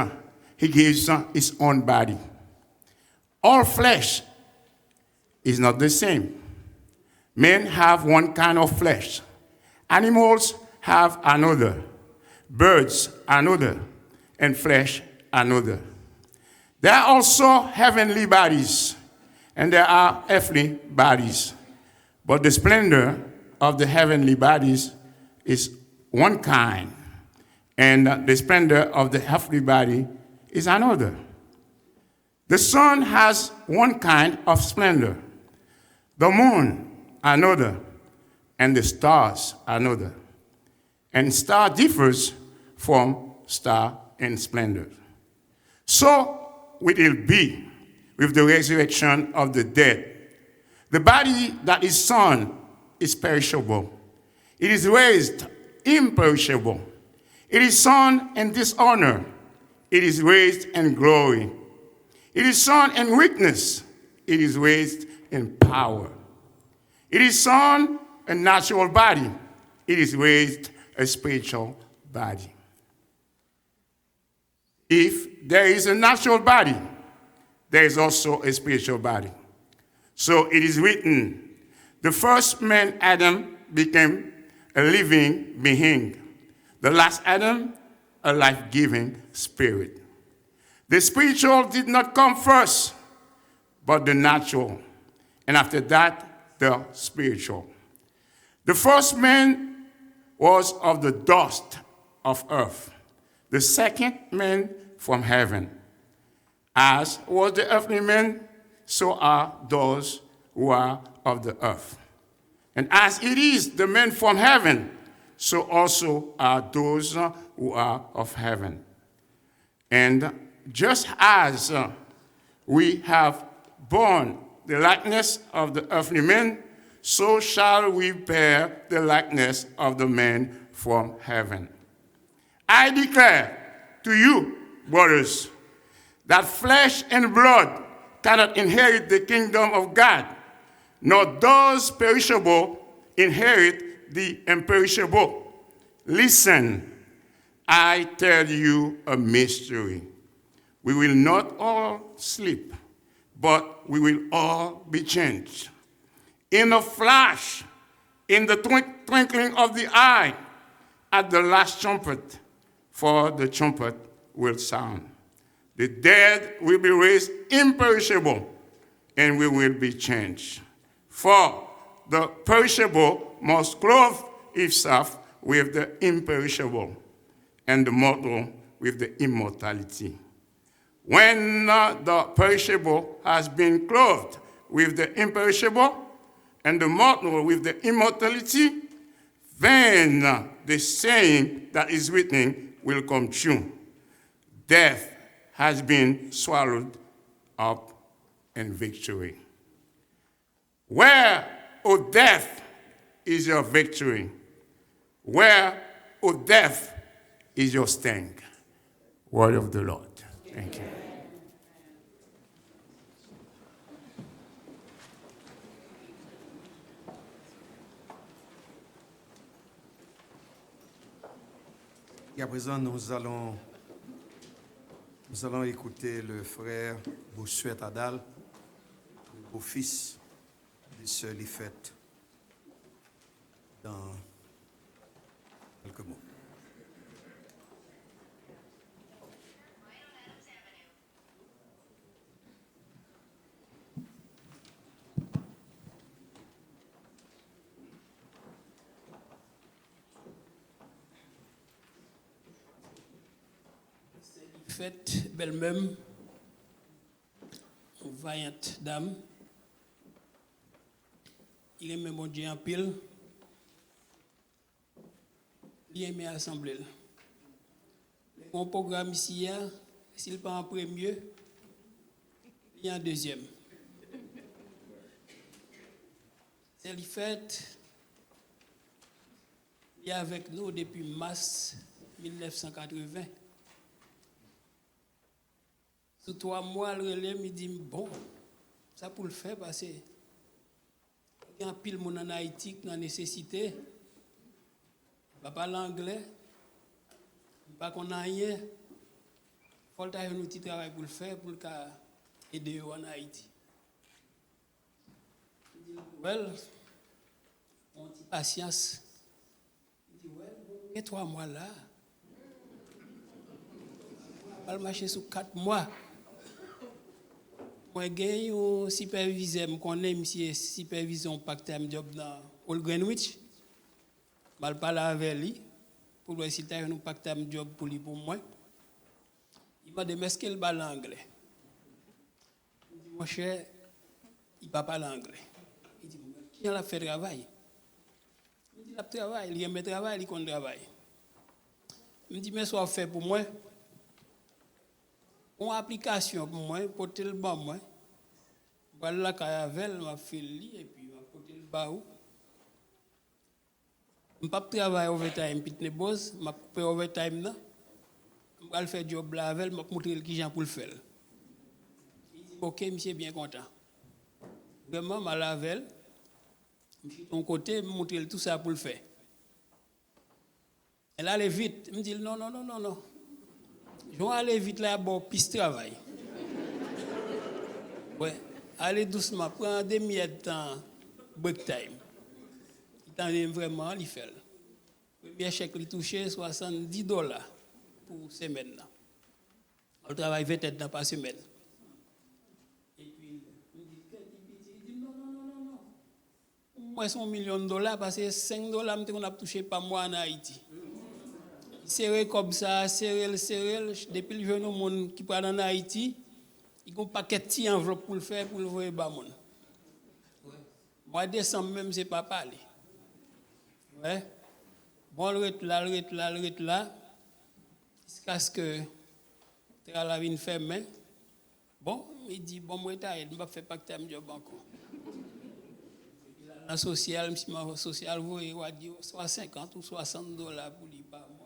S7: he gives his own body. All flesh is not the same. Men have one kind of flesh. Animals have another. Birds another. And flesh another. There are also heavenly bodies, and there are earthly bodies. But the splendor of the heavenly bodies is one kind, and the splendor of the earthly body is another. The sun has one kind of splendor, the moon another, and the stars another. And star differs from star in splendor. So will it be with the resurrection of the dead. The body that is sown is perishable. It is raised imperishable. It is sown in dishonor. It is raised in glory. It is sown in weakness. It is raised in power. It is sown a natural body. It is raised a spiritual body. If there is a natural body, there is also a spiritual body. So it is written, the first man, Adam, became a living being. The last Adam, a life-giving spirit. The spiritual did not come first, but the natural. And after that, the spiritual. The first man was of the dust of earth. The second man from heaven. As was the earthly man, so are those who are of the earth. And as it is the men from heaven, so also are those who are of heaven. And just as we have borne the likeness of the earthly man, so shall we bear the likeness of the man from heaven. I declare to you, brothers, that flesh and blood cannot inherit the kingdom of God, nor does perishable inherit the imperishable. Listen, I tell you a mystery. We will not all sleep, but we will all be changed. In a flash, in the twinkling of the eye, at the last trumpet, for the trumpet will sound. The dead will be raised imperishable, and we will be changed. For the perishable must clothe itself with the imperishable, and the mortal with the immortality. When the perishable has been clothed with the imperishable, and the mortal with the immortality, then the saying that is written will come true. Death has been swallowed up in victory. Where, O death, is your victory? Where, O death, is your sting? Word of the Lord. Thank you.
S1: Et à présent, nous allons écouter le frère Bossuet Adal, le beau-fils de sœur Lifette, dans quelques mots.
S8: Fête belle-même, une vaillante dame. Il aime mon Dieu en pile. Il aime assembler. Mon programme ici, s'il pas en premier, il y a en deuxième. C'est la fête. Il est avec nous depuis mars 1980. Sous 3 mois, le relais me dit, bon, ça pour le faire parce que il y a un pile monde en Haïti qui a nécessité. Il ne va pas parler anglais, il ne va pas rien. Il faut faire un petit travail pour le faire, pour aider en Haïti. Il dit, well, on dit patience. Il dit, well, il y a 3 mois là. On va marcher sur 4 mois. Moi, j'ai un superviseur, je connais monsieur supervision part-time job dans Old Greenwich. Je parle avec lui pour voir s'il a un part-time job pour lui pour moi. Il m'a dit, mais est-ce qu'il parle anglais? Il dit, mon cher, il ne parle pas anglais. Il dit, qui a fait travail? Il dit, il a travail, il aime le travail, il compte travail. Il me dit, mais soit fait pour moi. Une application pour moi, pour le bas moi. Voilà la m'a fait et puis m'a porté le bas où. Je pas travailler overtime pitne boss, m'a coupé overtime là. Je vais faire job là avec, m'a montrer qui gens pour le faire. Il dit OK, monsieur bien content. Vraiment m'a lavel. Monsieur ton côté, me montrer tout ça pour le faire. Elle allait vite, me dit non. Je vais aller vite là, bon, piste travail. Ouais, allez doucement, prends 2 minutes de temps, break time. Il t'en vraiment, il fait. Le premier chèque, il touché $70 pour semaine. On travaille 20 heures par semaine. Et puis, il me dit, il dit, non, non, non, non, non. Moi, c'est $1 million parce que $5, on a touché par mois en Haïti. C'est comme ça, c'est depuis le jeune monde qui parle en Haïti, il y a un paquet de enveloppes pour le faire, pour le voir bas monde. Moi, décembre même, c'est pas parler. Ouais. Bon, le rete là, jusqu'à ce que la vie ferme. Bon, il dit, bon, moi, je ne vais faire pas que tu job encore. La sociale, vous il dit soit 50 ou $60 pour lui par mois.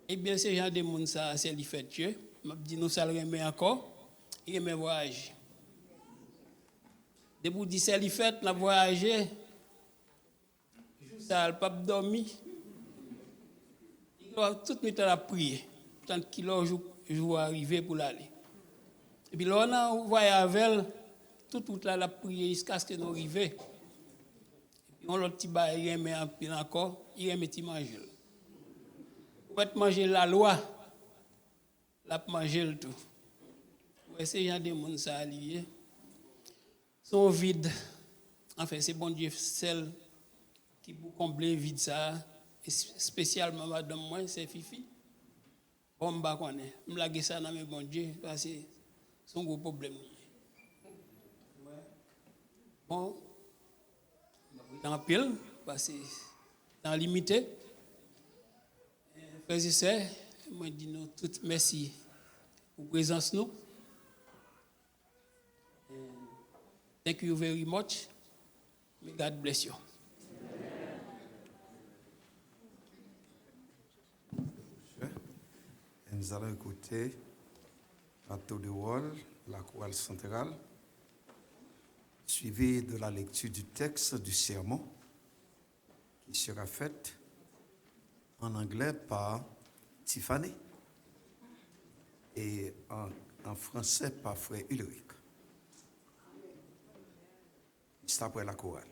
S8: Eh bien, ces gens de monde, ça, c'est l'effectueux. Je dis, nous, ça le remet encore. Il remet voyager. Depuis 17 les fêtes, on a voyagé. Ça n'a pas dormi. Il a toute nuit à prier. Tant qu'il a jour arrivé pour l'aller. Et puis là, on a voyagé avec elle. Toute là, la prié jusqu'à ce que nous arrivions. Et puis on l'autre petit bail, il remet un peu encore. Il remet petit manger. Pour être manger la loi, la manger le tout. Ouais, ces gens de monde ça allié. Sont vides. Enfin, c'est bon Dieu celle qui pour combler vide ça. Et spécialement madame moi, c'est Fifi. Bon, bah connaît. Me laguer ça dans mes bon Dieu parce que c'est un gros problème. Bon, en pile parce que temps limité. Frères et sœurs, moi dis nous toutes merci pour présence nous. Thank you very much. May God bless you.
S1: Et nous allons écouter à tour de rôle la chorale centrale, suivie de la lecture du texte du sermon qui sera faite en anglais par Tiffany et en français par frère Ulrich. Juste après la chorale.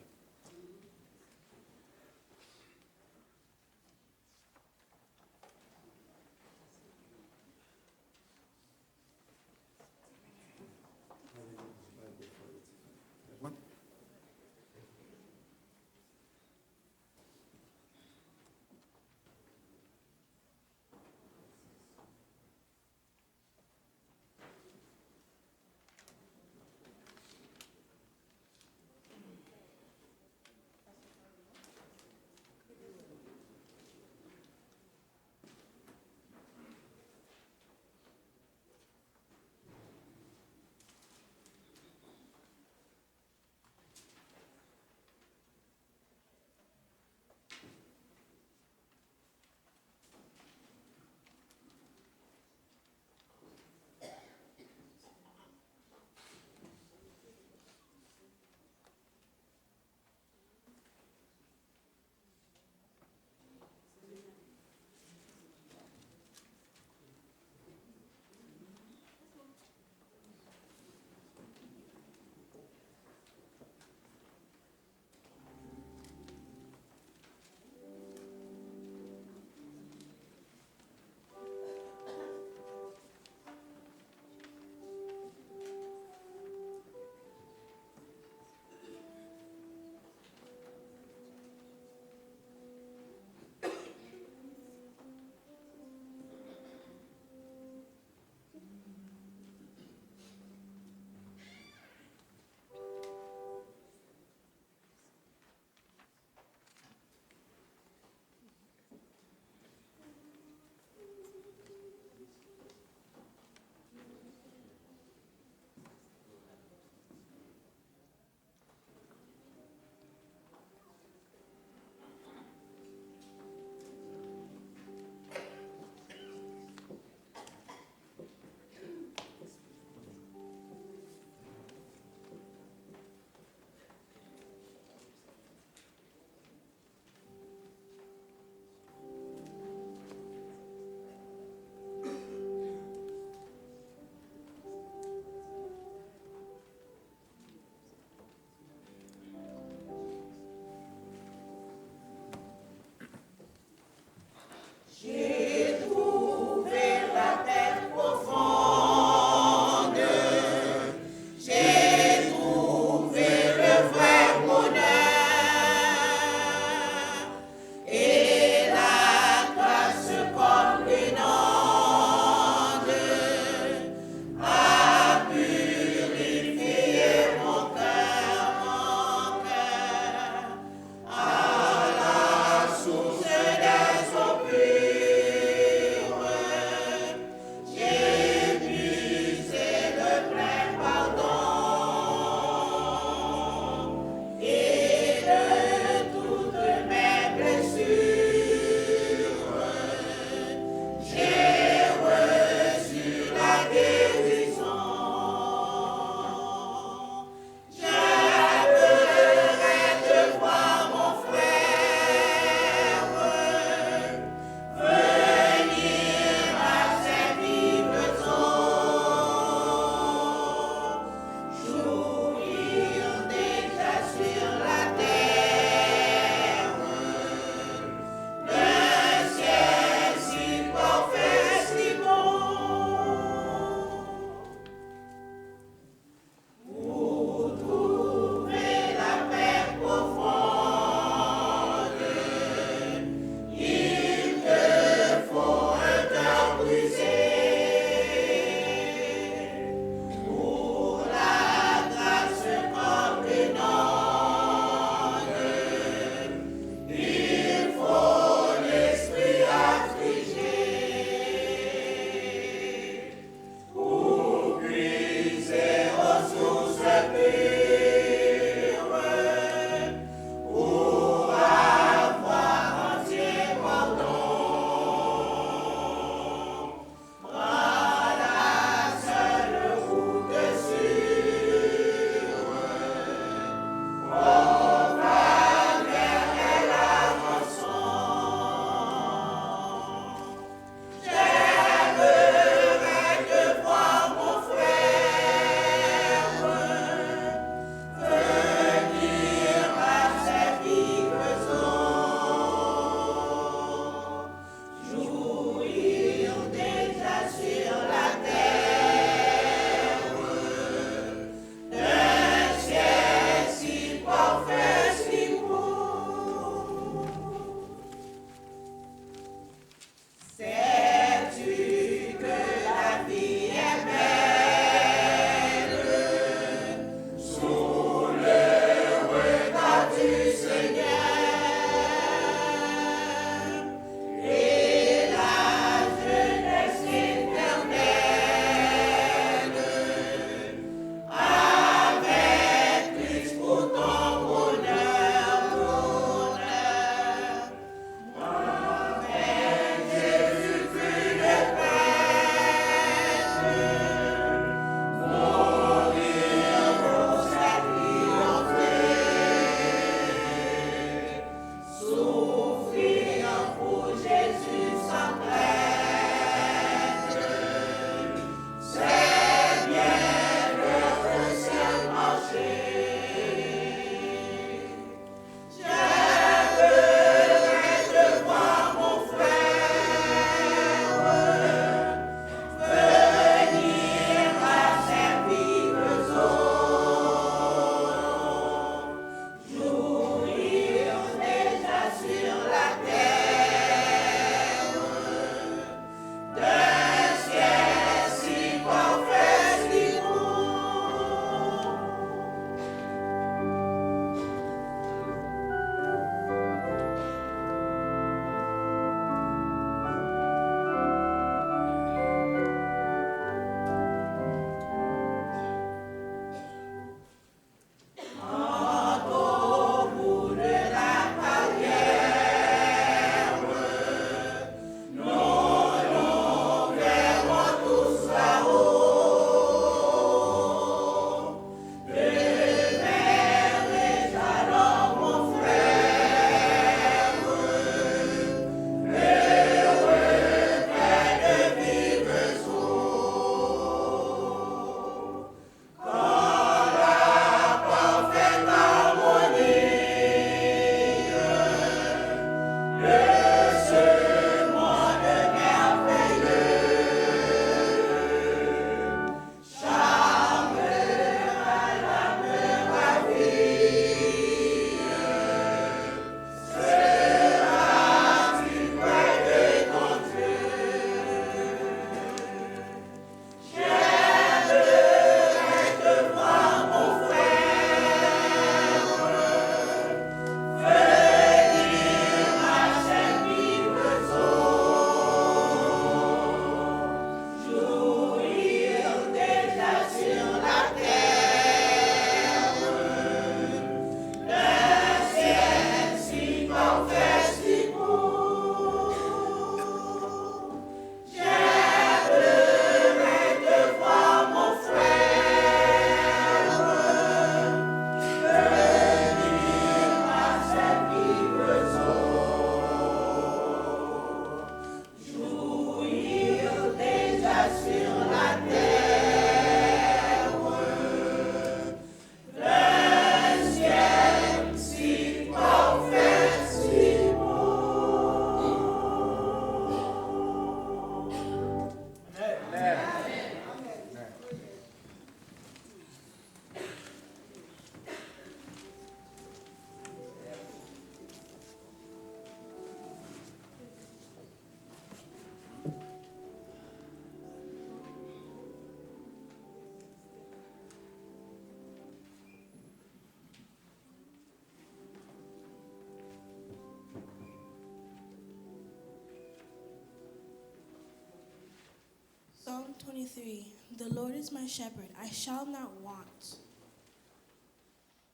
S9: 23. The Lord is my shepherd, I shall not want.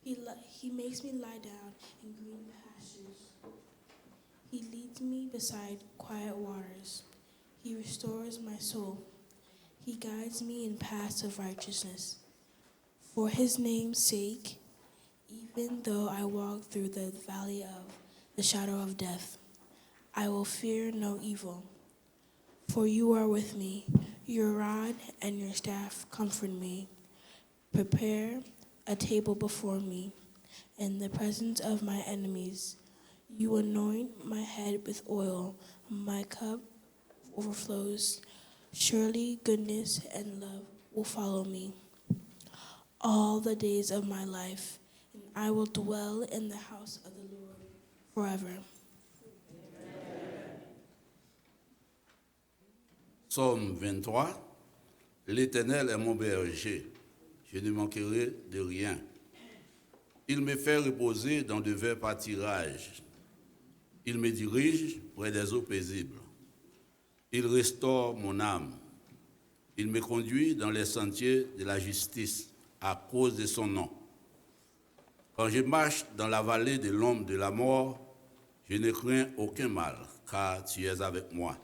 S9: He makes me lie down in green pastures. He leads me beside quiet waters. He restores my soul. He guides me in paths of righteousness. For his name's sake, even though I walk through the valley of the shadow of death, I will fear no evil. For you are with me. Your rod and your staff comfort me. Prepare a table before me in the presence of my enemies. You anoint my head with oil. My cup overflows. Surely goodness and love will follow me all the days of my life, and I will dwell in the house of the Lord forever.
S10: Psaume 23. L'Éternel est mon berger, je ne manquerai de rien. Il me fait reposer dans de verts pâtirages. Il me dirige près des eaux paisibles. Il restaure mon âme. Il me conduit dans les sentiers de la justice à cause de son nom. Quand je marche dans la vallée de l'ombre de la mort, je ne crains aucun mal, car tu es avec moi.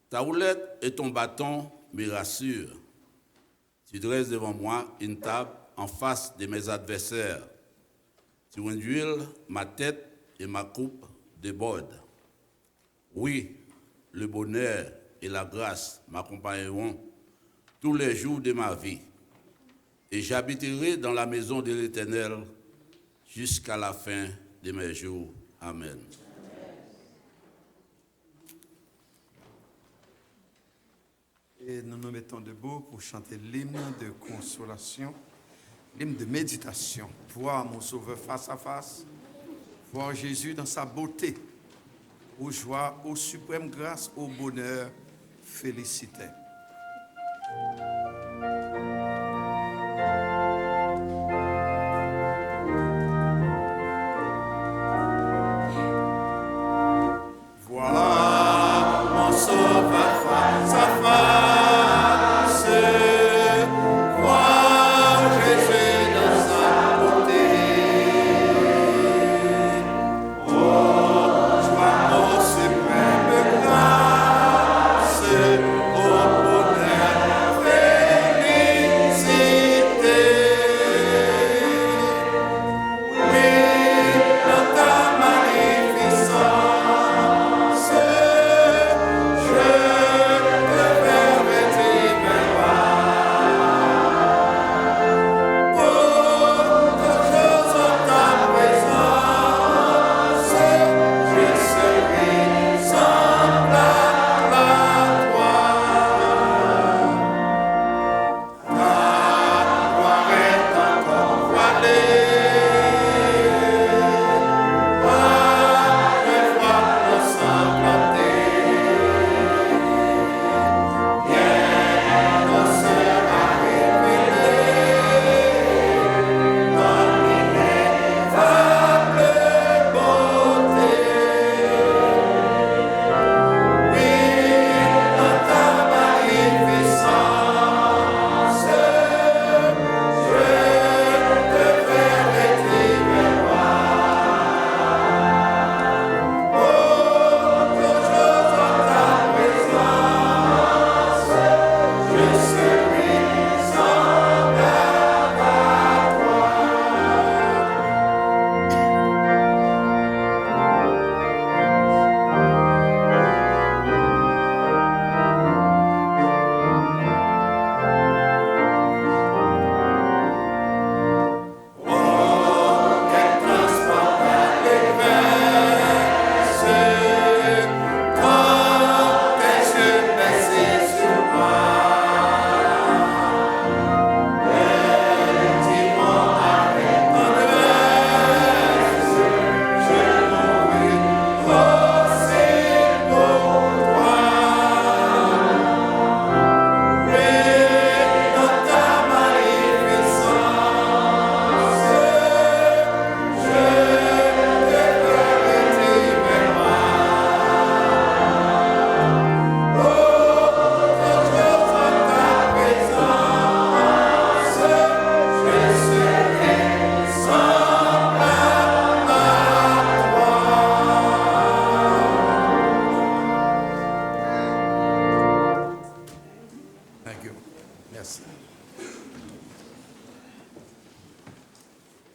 S10: Ta houlette et ton bâton me rassurent. Tu dresses devant moi une table en face de mes adversaires. Tu induis ma tête et ma coupe déborde. Oui, le bonheur et la grâce m'accompagneront tous les jours de ma vie. Et j'habiterai dans la maison de l'Éternel jusqu'à la fin de mes jours. Amen.
S1: Et nous nous mettons debout pour chanter l'hymne de consolation, l'hymne de méditation. Voir mon Sauveur face à face, voir Jésus dans sa beauté, aux joies, aux suprêmes grâces, au bonheur, félicité.
S11: Suprême grâce, au bonheur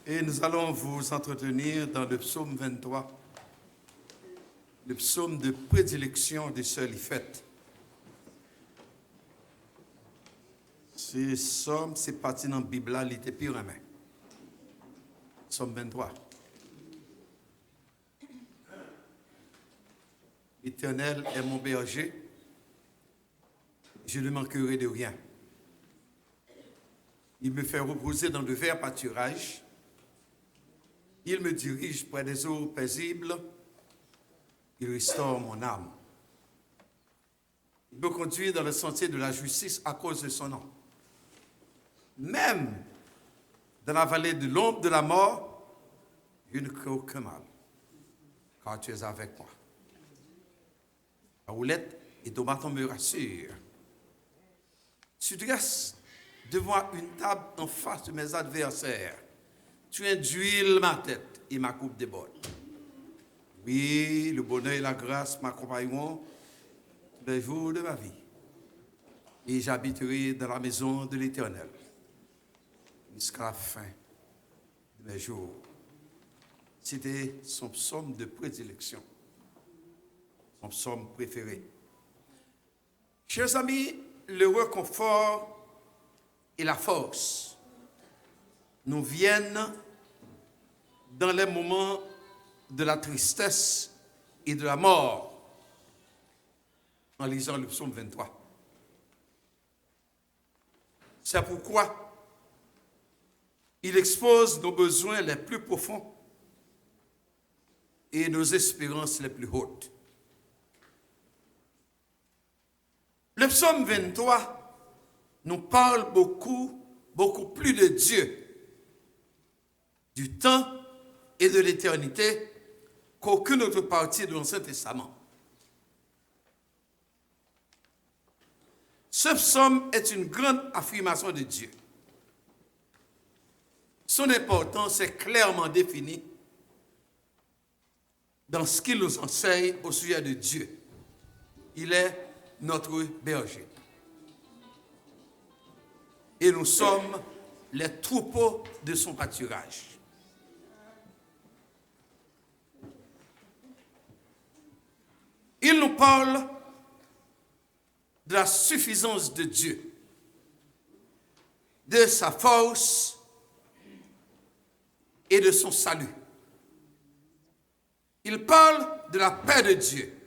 S1: Et nous allons vous entretenir dans le psaume 23, le psaume de prédilection de sœur Lifette. Ce psaume, c'est parti dans la Bible, il était pire en main. Psaume 23. L'Éternel est mon berger, je ne manquerai de rien. Il me fait reposer dans de verts pâturages. Il me dirige près des eaux paisibles. Il restaure mon âme. Il me conduit dans le sentier de la justice à cause de son nom. Même dans la vallée de l'ombre de la mort, je ne crains aucun mal, car tu es avec moi. La houlette et ton bâton me rassurent. Tu dresses devant une table en face de mes adversaires. Tu induis ma tête et ma coupe déborde. Oui, le bonheur et la grâce m'accompagneront tous les jours de ma vie. Et j'habiterai dans la maison de l'Éternel jusqu'à la fin de mes jours. C'était son psaume de prédilection, son psaume préféré. Chers amis, le réconfort et la force nous viennent dans les moments de la tristesse et de la mort en lisant le psaume 23. C'est pourquoi il expose nos besoins les plus profonds et nos espérances les plus hautes. Le psaume 23 nous parle beaucoup plus de Dieu, du temps et de l'éternité qu'aucune autre partie de l'Ancien Testament. Ce psaume est une grande affirmation de Dieu. Son importance est clairement définie dans ce qu'il nous enseigne au sujet de Dieu. Il est notre berger. Et nous sommes les troupeaux de son pâturage. Il nous parle de la suffisance de Dieu, de sa force et de son salut. Il parle de la paix de Dieu,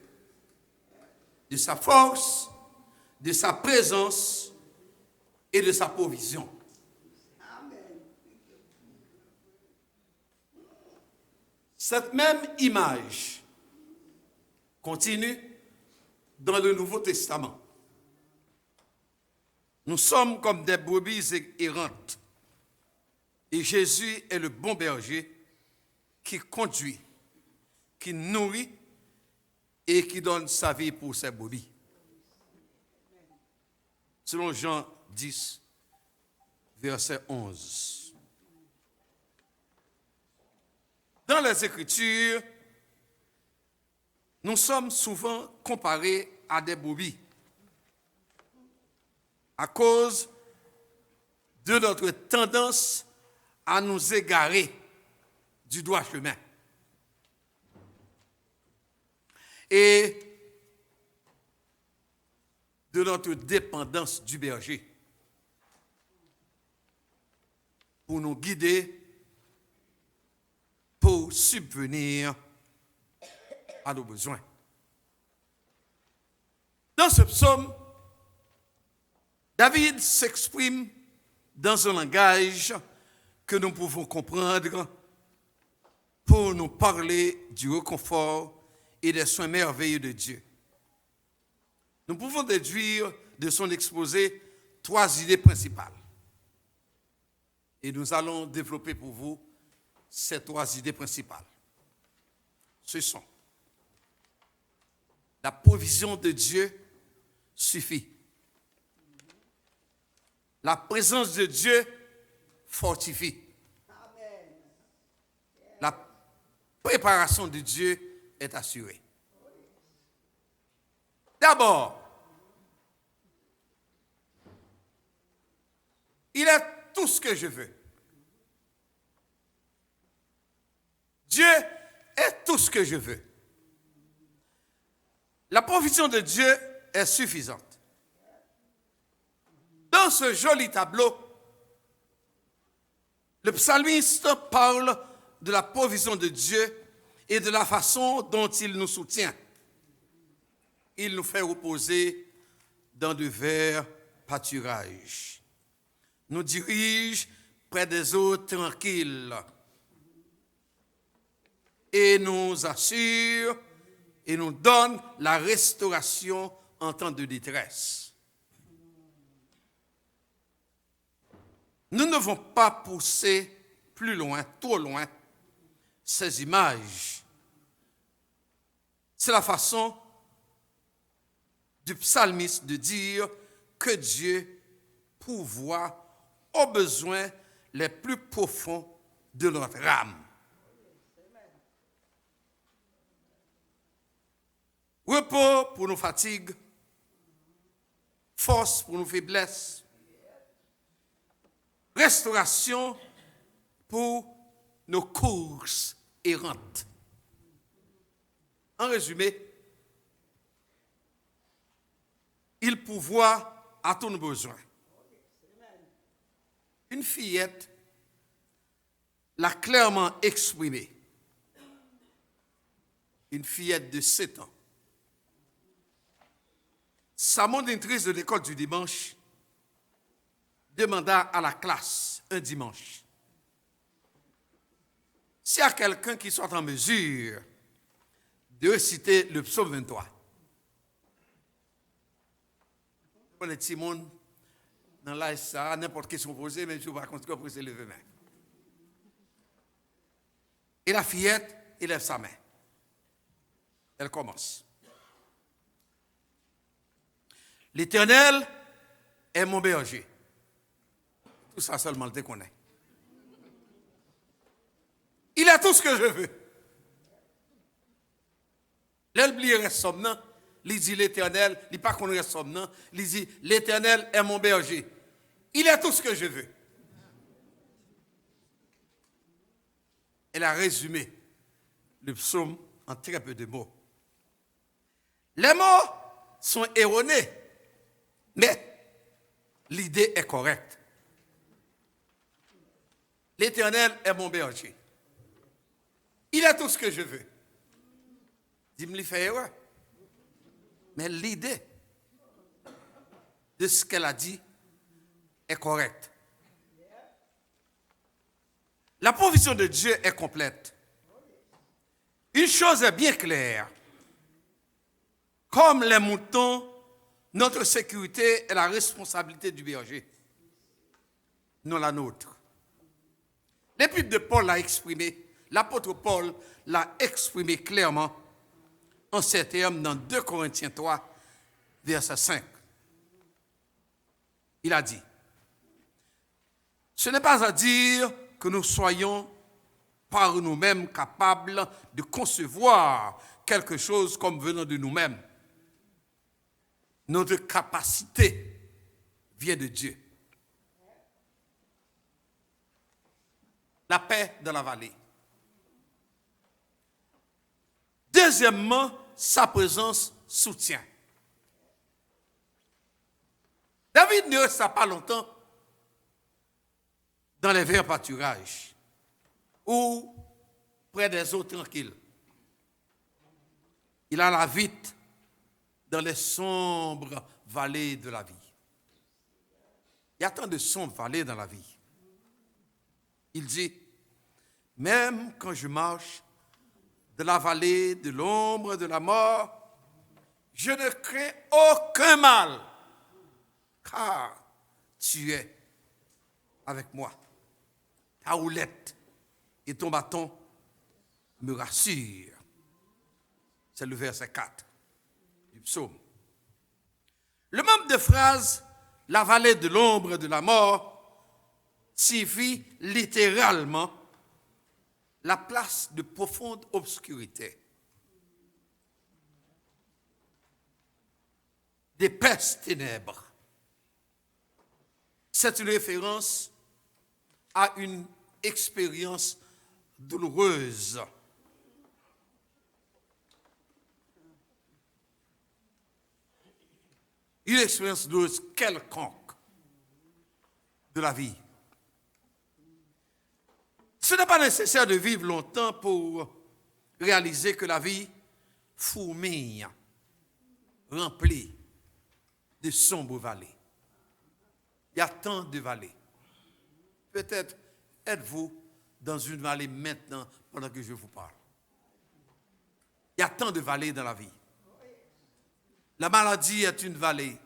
S1: de sa force, de sa présence et de sa provision. Cette même image continue dans le Nouveau Testament. Nous sommes comme des brebis errantes et Jésus est le bon berger qui conduit, qui nourrit et qui donne sa vie pour ses brebis. Selon Jean 10, verset 11. Dans les Écritures, nous sommes souvent comparés à des brebis à cause de notre tendance à nous égarer du droit chemin. Et de notre dépendance du berger pour nous guider, pour subvenir à nos besoins. Dans ce psaume, David s'exprime dans un langage que nous pouvons comprendre pour nous parler du réconfort et des soins merveilleux de Dieu. Nous pouvons déduire de son exposé 3 idées principales. Et nous allons développer pour vous ces 3 idées principales. Ce sont: la provision de Dieu suffit. La présence de Dieu fortifie. La préparation de Dieu est assurée. D'abord, il est tout ce que je veux. Dieu est tout ce que je veux. La provision de Dieu est suffisante. Dans ce joli tableau, le psalmiste parle de la provision de Dieu et de la façon dont il nous soutient. Il nous fait reposer dans de verts pâturages, nous dirige près des eaux tranquilles et nous assure et nous donne la restauration en temps de détresse. Nous ne devons pas pousser plus loin, trop loin, ces images. C'est la façon du psalmiste de dire que Dieu pourvoit aux besoins les plus profonds de notre âme. Repos pour nos fatigues, force pour nos faiblesses, restauration pour nos courses errantes. En résumé, il pourvoit à tous nos besoins. Une fillette l'a clairement exprimé. Une fillette de 7 ans. Sa monitrice de l'école du dimanche demanda à la classe un dimanche s'il y a quelqu'un qui soit en mesure de réciter le psaume 23. Pour les petits mondes, dans l'âge ça, n'importe qui sont posés, mais je ne vais pas continuer pour se lever main. Et la fillette élève sa main. Elle commence. L'Éternel est mon berger. Tout ça seulement le déconnaît. Il a tout ce que je veux. L'oublié reste somnant. Il dit l'Éternel, il dit pas qu'on reste somnant. Il dit l'Éternel est mon berger. Il a tout ce que je veux. Elle a résumé le psaume en très peu de mots. Les mots sont erronés, mais l'idée est correcte. L'Éternel est mon berger. Il a tout ce que je veux. Dis-moi, il fait erreur. Mais l'idée de ce qu'elle a dit est correcte. La provision de Dieu est complète. Une chose est bien claire. Comme les moutons, notre sécurité est la responsabilité du berger, non la nôtre. L'épître de Paul l'a exprimé, l'apôtre Paul l'a exprimé clairement en ces termes dans 2 Corinthiens 3, verset 5. Il a dit, ce n'est pas à dire que nous soyons par nous-mêmes capables de concevoir quelque chose comme venant de nous-mêmes. Notre capacité vient de Dieu. La paix dans la vallée. Deuxièmement, sa présence soutient. David ne resta pas longtemps dans les verts pâturages ou près des eaux tranquilles. Il alla vite dans les sombres vallées de la vie. Il y a tant de sombres vallées dans la vie. Il dit, même quand je marche de la vallée de l'ombre de la mort, je ne crains aucun mal, car tu es avec moi. Ta houlette et ton bâton me rassurent. C'est le verset 4 du psaume. Le membre de phrase, la vallée de l'ombre de la mort, signifie littéralement la place de profonde obscurité, d'épaisses ténèbres. C'est une référence à une expérience douloureuse une expérience douloureuse quelconque de la vie. Ce n'est pas nécessaire de vivre longtemps pour réaliser que la vie fourmille, remplie de sombres vallées. Il y a tant de vallées. Peut-être êtes-vous dans une vallée maintenant pendant que je vous parle. Il y a tant de vallées dans la vie. La maladie est une vallée.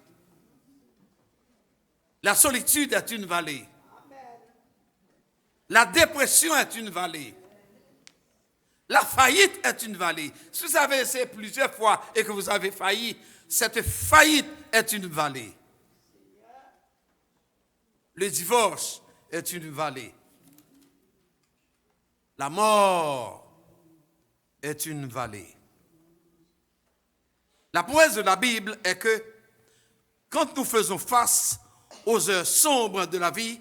S1: La solitude est une vallée. La dépression est une vallée. La faillite est une vallée. Si vous avez essayé plusieurs fois et que vous avez failli, cette faillite est une vallée. Le divorce est une vallée. La mort est une vallée. La promesse de la Bible est que quand nous faisons face aux heures sombres de la vie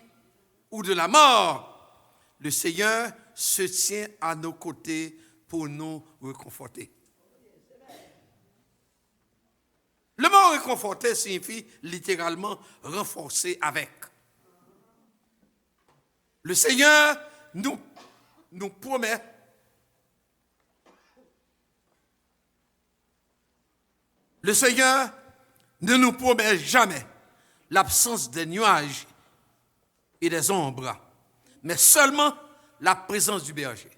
S1: ou de la mort, le Seigneur se tient à nos côtés pour nous réconforter. Le mot réconforter signifie littéralement renforcer avec. Le Seigneur nous promet le Seigneur ne nous promet jamais l'absence des nuages et des ombres, mais seulement la présence du berger.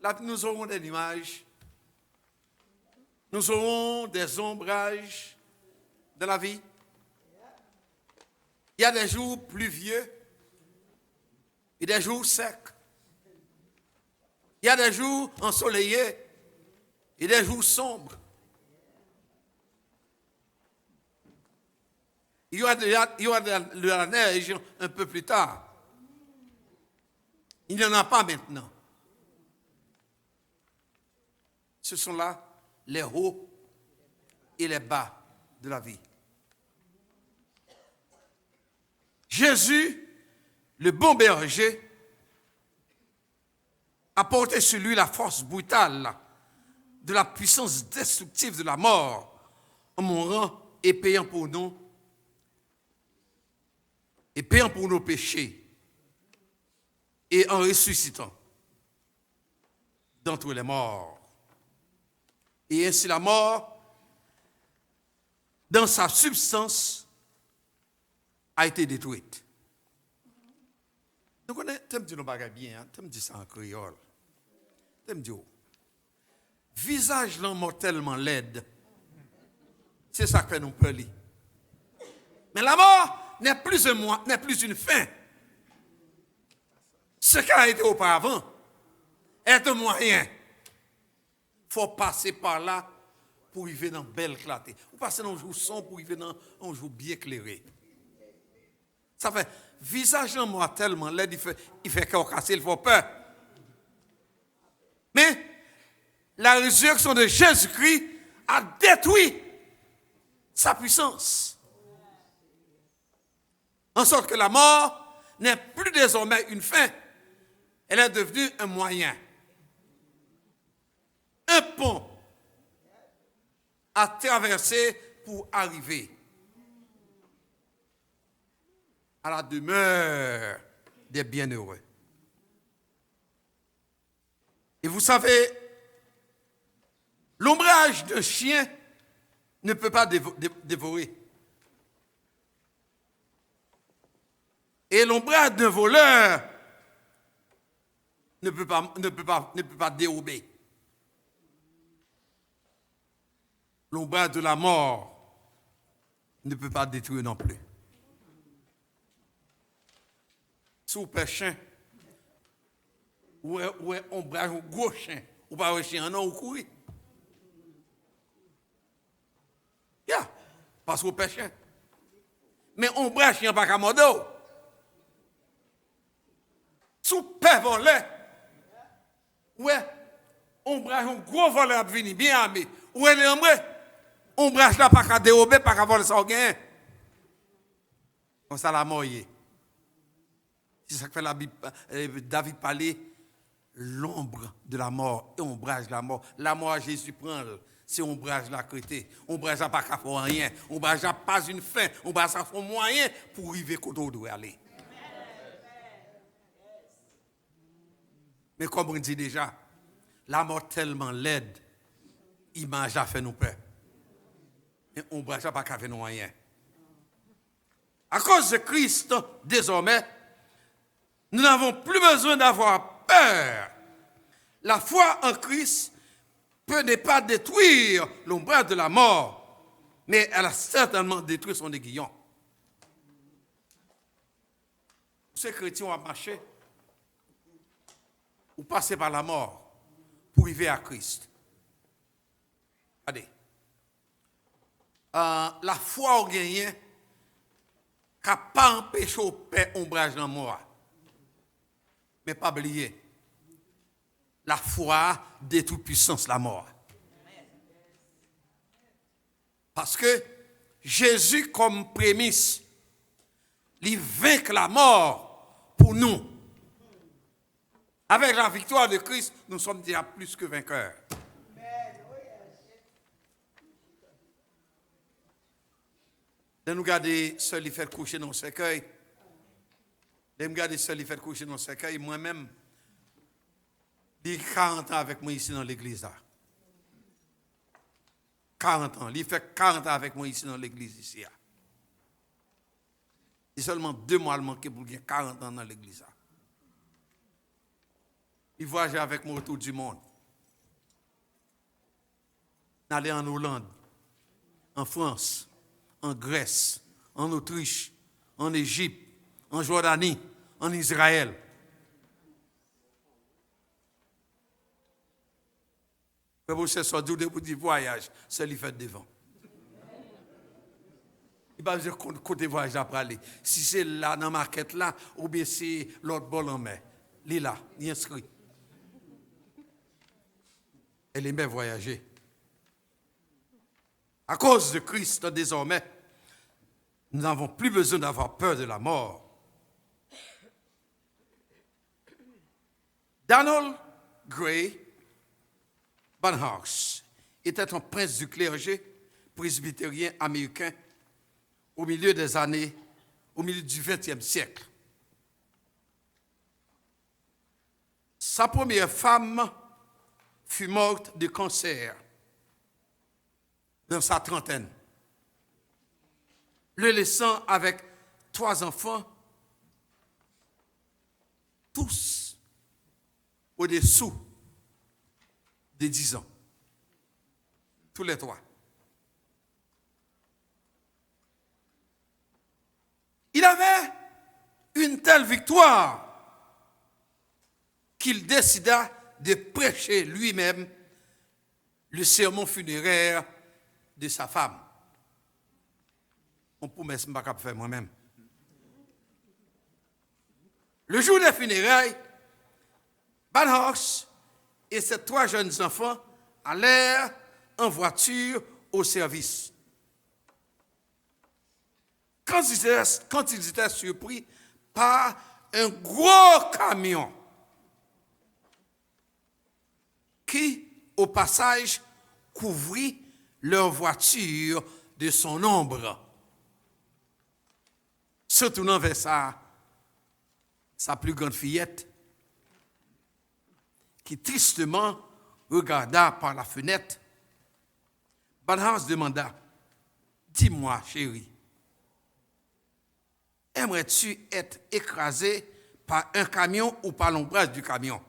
S1: Là, nous aurons des nuages, nous aurons des ombrages dans la vie. Il y a des jours pluvieux et des jours secs. Il y a des jours ensoleillés et des jours sombres. Il y aura de la neige un peu plus tard. Il n'y en a pas maintenant. Ce sont là les hauts et les bas de la vie. Jésus, le bon berger, a porté sur lui la force brutale de la puissance destructive de la mort en mourant et payant pour nous et payant pour nos péchés et en ressuscitant d'entre les morts. Et ainsi la mort, dans sa substance, a été détruite. Nous connaissons, tu me dis nos bagages bien, tu me dis ça en créole. Tu me dis, visage là mortellement laide, c'est ça que fait nous peur. Mais la mort n'est plus une fin. Ce qui a été auparavant est un moyen. Il faut passer par là pour arriver dans belle clarté. Ou passer dans un jour sombre pour arriver dans un jour bien éclairé. Ça fait, visage en moi tellement laid, il fait cœur cassé, il faut peur. Mais la résurrection de Jésus-Christ a détruit sa puissance. En sorte que la mort n'est plus désormais une fin. Elle est devenue un moyen. Un pont à traverser pour arriver à la demeure des bienheureux. Et vous savez, l'ombrage d'un chien ne peut pas dévorer. Et l'ombrage d'un voleur ne peut pas dérober. L'ombrage de la mort ne peut pas détruire non plus. Si vous pêchez, ou est ombrage un gros chien, ou pas un chien, non, ou courir. Parce que vous pêchez. Mais ombrage chien pas qu'à modo. Sous père volé, ouais, ombrage un gros voleur à venir bien armé. Ou elle est ombrage, ombrage là pas qu'à dérober, pas qu'à voler sans gain. Comme ça la mort. C'est ça que fait la Bible, David parlait, l'ombre de la mort et ombrage de la mort. La mort à Jésus prend, c'est ombrage la crété. Ombrage n'a pas qu'à faire rien. Ombrage n'a pas une fin. Ombrage a fait moyen pour arriver côté où doit aller. Mais comme on dit déjà, la mort tellement laide, image a fait nous peur. Mais ombrage n'a pas qu'à faire nous rien. À cause de Christ, désormais, nous n'avons plus besoin d'avoir peur. La foi en Christ peut ne pas détruire l'ombrage de la mort, mais elle a certainement détruit son aiguillon. Ces chrétiens ont marché ou passé par la mort pour arriver à Christ. Regardez. La foi au gagné n'a pas empêché au père ombrage dans la mort. Mais pas oublier, la foi détruit puissance la mort. Parce que Jésus comme prémisse, il vainc la mort pour nous. Avec la victoire de Christ, nous sommes déjà plus que vainqueurs. De nous garder seul, il fait coucher dans le cercueil. De me garder seul, il fait coucher dans le cercueil. Moi-même, il 40 ans avec moi ici dans l'église. 40 ans. Il fait 40 ans avec moi ici dans l'église ici. Il seulement 2 mois le manqué pour gagner 40 ans dans l'église. Il voyageait avec moi autour du monde. Il allait en Hollande, en France, en Grèce, en Autriche, en Égypte, en Jordanie, en Israël. Vous savez, c'est du voyage, c'est lui fait devant. Il va dire côté voyage après aller. Si c'est là, dans la maquette là, ou bien c'est l'autre bol en mer. Il est là, il est inscrit. Elle aimait voyager. À cause de Christ, désormais, nous n'avons plus besoin d'avoir peur de la mort. Donald Gray Barnhouse était un prince du clergé presbytérien américain au milieu du XXe siècle. Sa première femme fut morte de cancer dans sa trentaine, le laissant avec 3 enfants, tous au-dessous de 10 ans. Tous les 3. Il avait une telle victoire qu'il décida de prêcher lui-même le sermon funéraire de sa femme. On peut me pas faire moi-même. Le jour des funérailles, Barnhouse et ses 3 jeunes enfants allèrent en voiture au service. Quand ils étaient surpris par un gros camion qui, au passage, couvrit leur voiture de son ombre, se tournant vers sa plus grande fillette, qui tristement regarda par la fenêtre. Barnhouse demanda, « Dis-moi, chérie, aimerais-tu être écrasé par un camion ou par l'ombrage du camion? »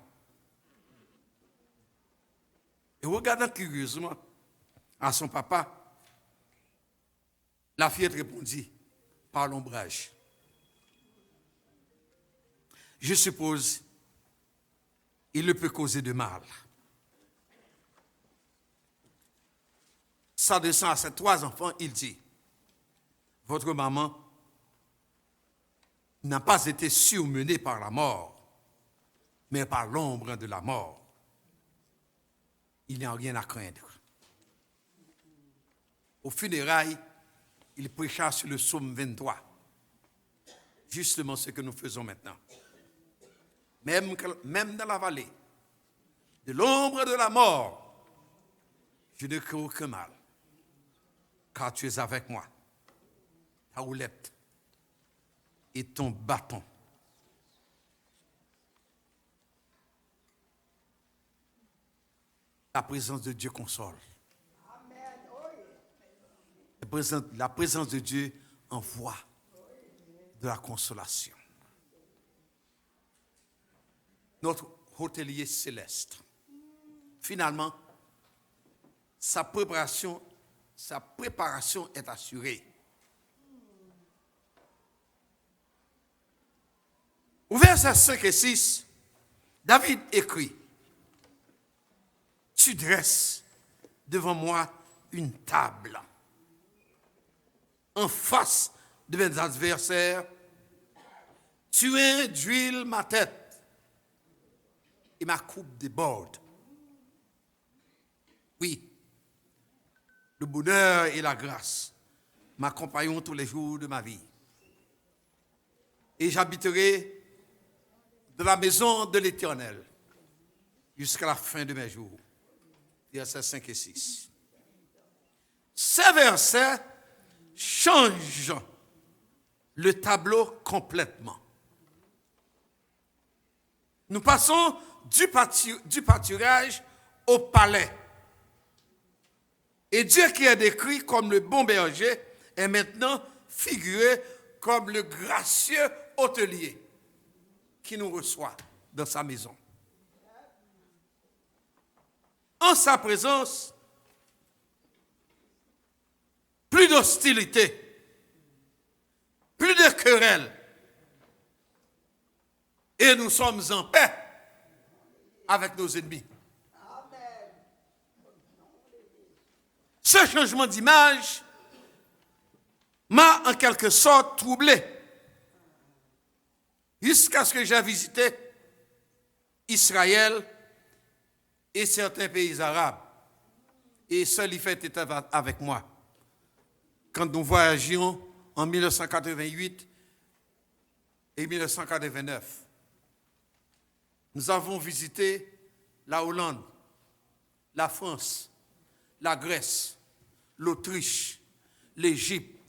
S1: Et regardant curieusement à son papa, la fillette répondit, « Par l'ombrage. » Je suppose, il ne peut causer de mal. S'adressant à ses 3 enfants, il dit, « Votre maman n'a pas été surmenée par la mort, mais par l'ombre de la mort. Il n'y a rien à craindre. » Au funérailles, il prêcha sur le psaume 23. Justement ce que nous faisons maintenant. Même dans la vallée de l'ombre de la mort, Je ne crains aucun mal, car tu es avec moi. Ta houlette et ton bâton. La présence de Dieu console. La présence de Dieu envoie de la consolation. Notre hôtelier céleste, finalement, sa préparation est assurée. Au verset 5 et 6, David écrit, « Tu dresses devant moi une table en face de mes adversaires. Tu induis ma tête et ma coupe déborde. » Oui, le bonheur et la grâce m'accompagneront tous les jours de ma vie. Et j'habiterai dans la maison de l'Éternel jusqu'à la fin de mes jours. Versets 5 et 6. Ces versets changent le tableau complètement. Nous passons du pâturage au palais. Et Dieu qui est décrit comme le bon berger est maintenant figuré comme le gracieux hôtelier qui nous reçoit dans sa maison. En sa présence, plus d'hostilité, plus de querelles, et nous sommes en paix avec nos ennemis. Ce changement d'image m'a en quelque sorte troublé jusqu'à ce que j'ai visité Israël et certains pays arabes. Et seul Ifet était avec moi. Quand nous voyagions en 1988 et 1989, nous avons visité la Hollande, la France, la Grèce, l'Autriche, l'Égypte,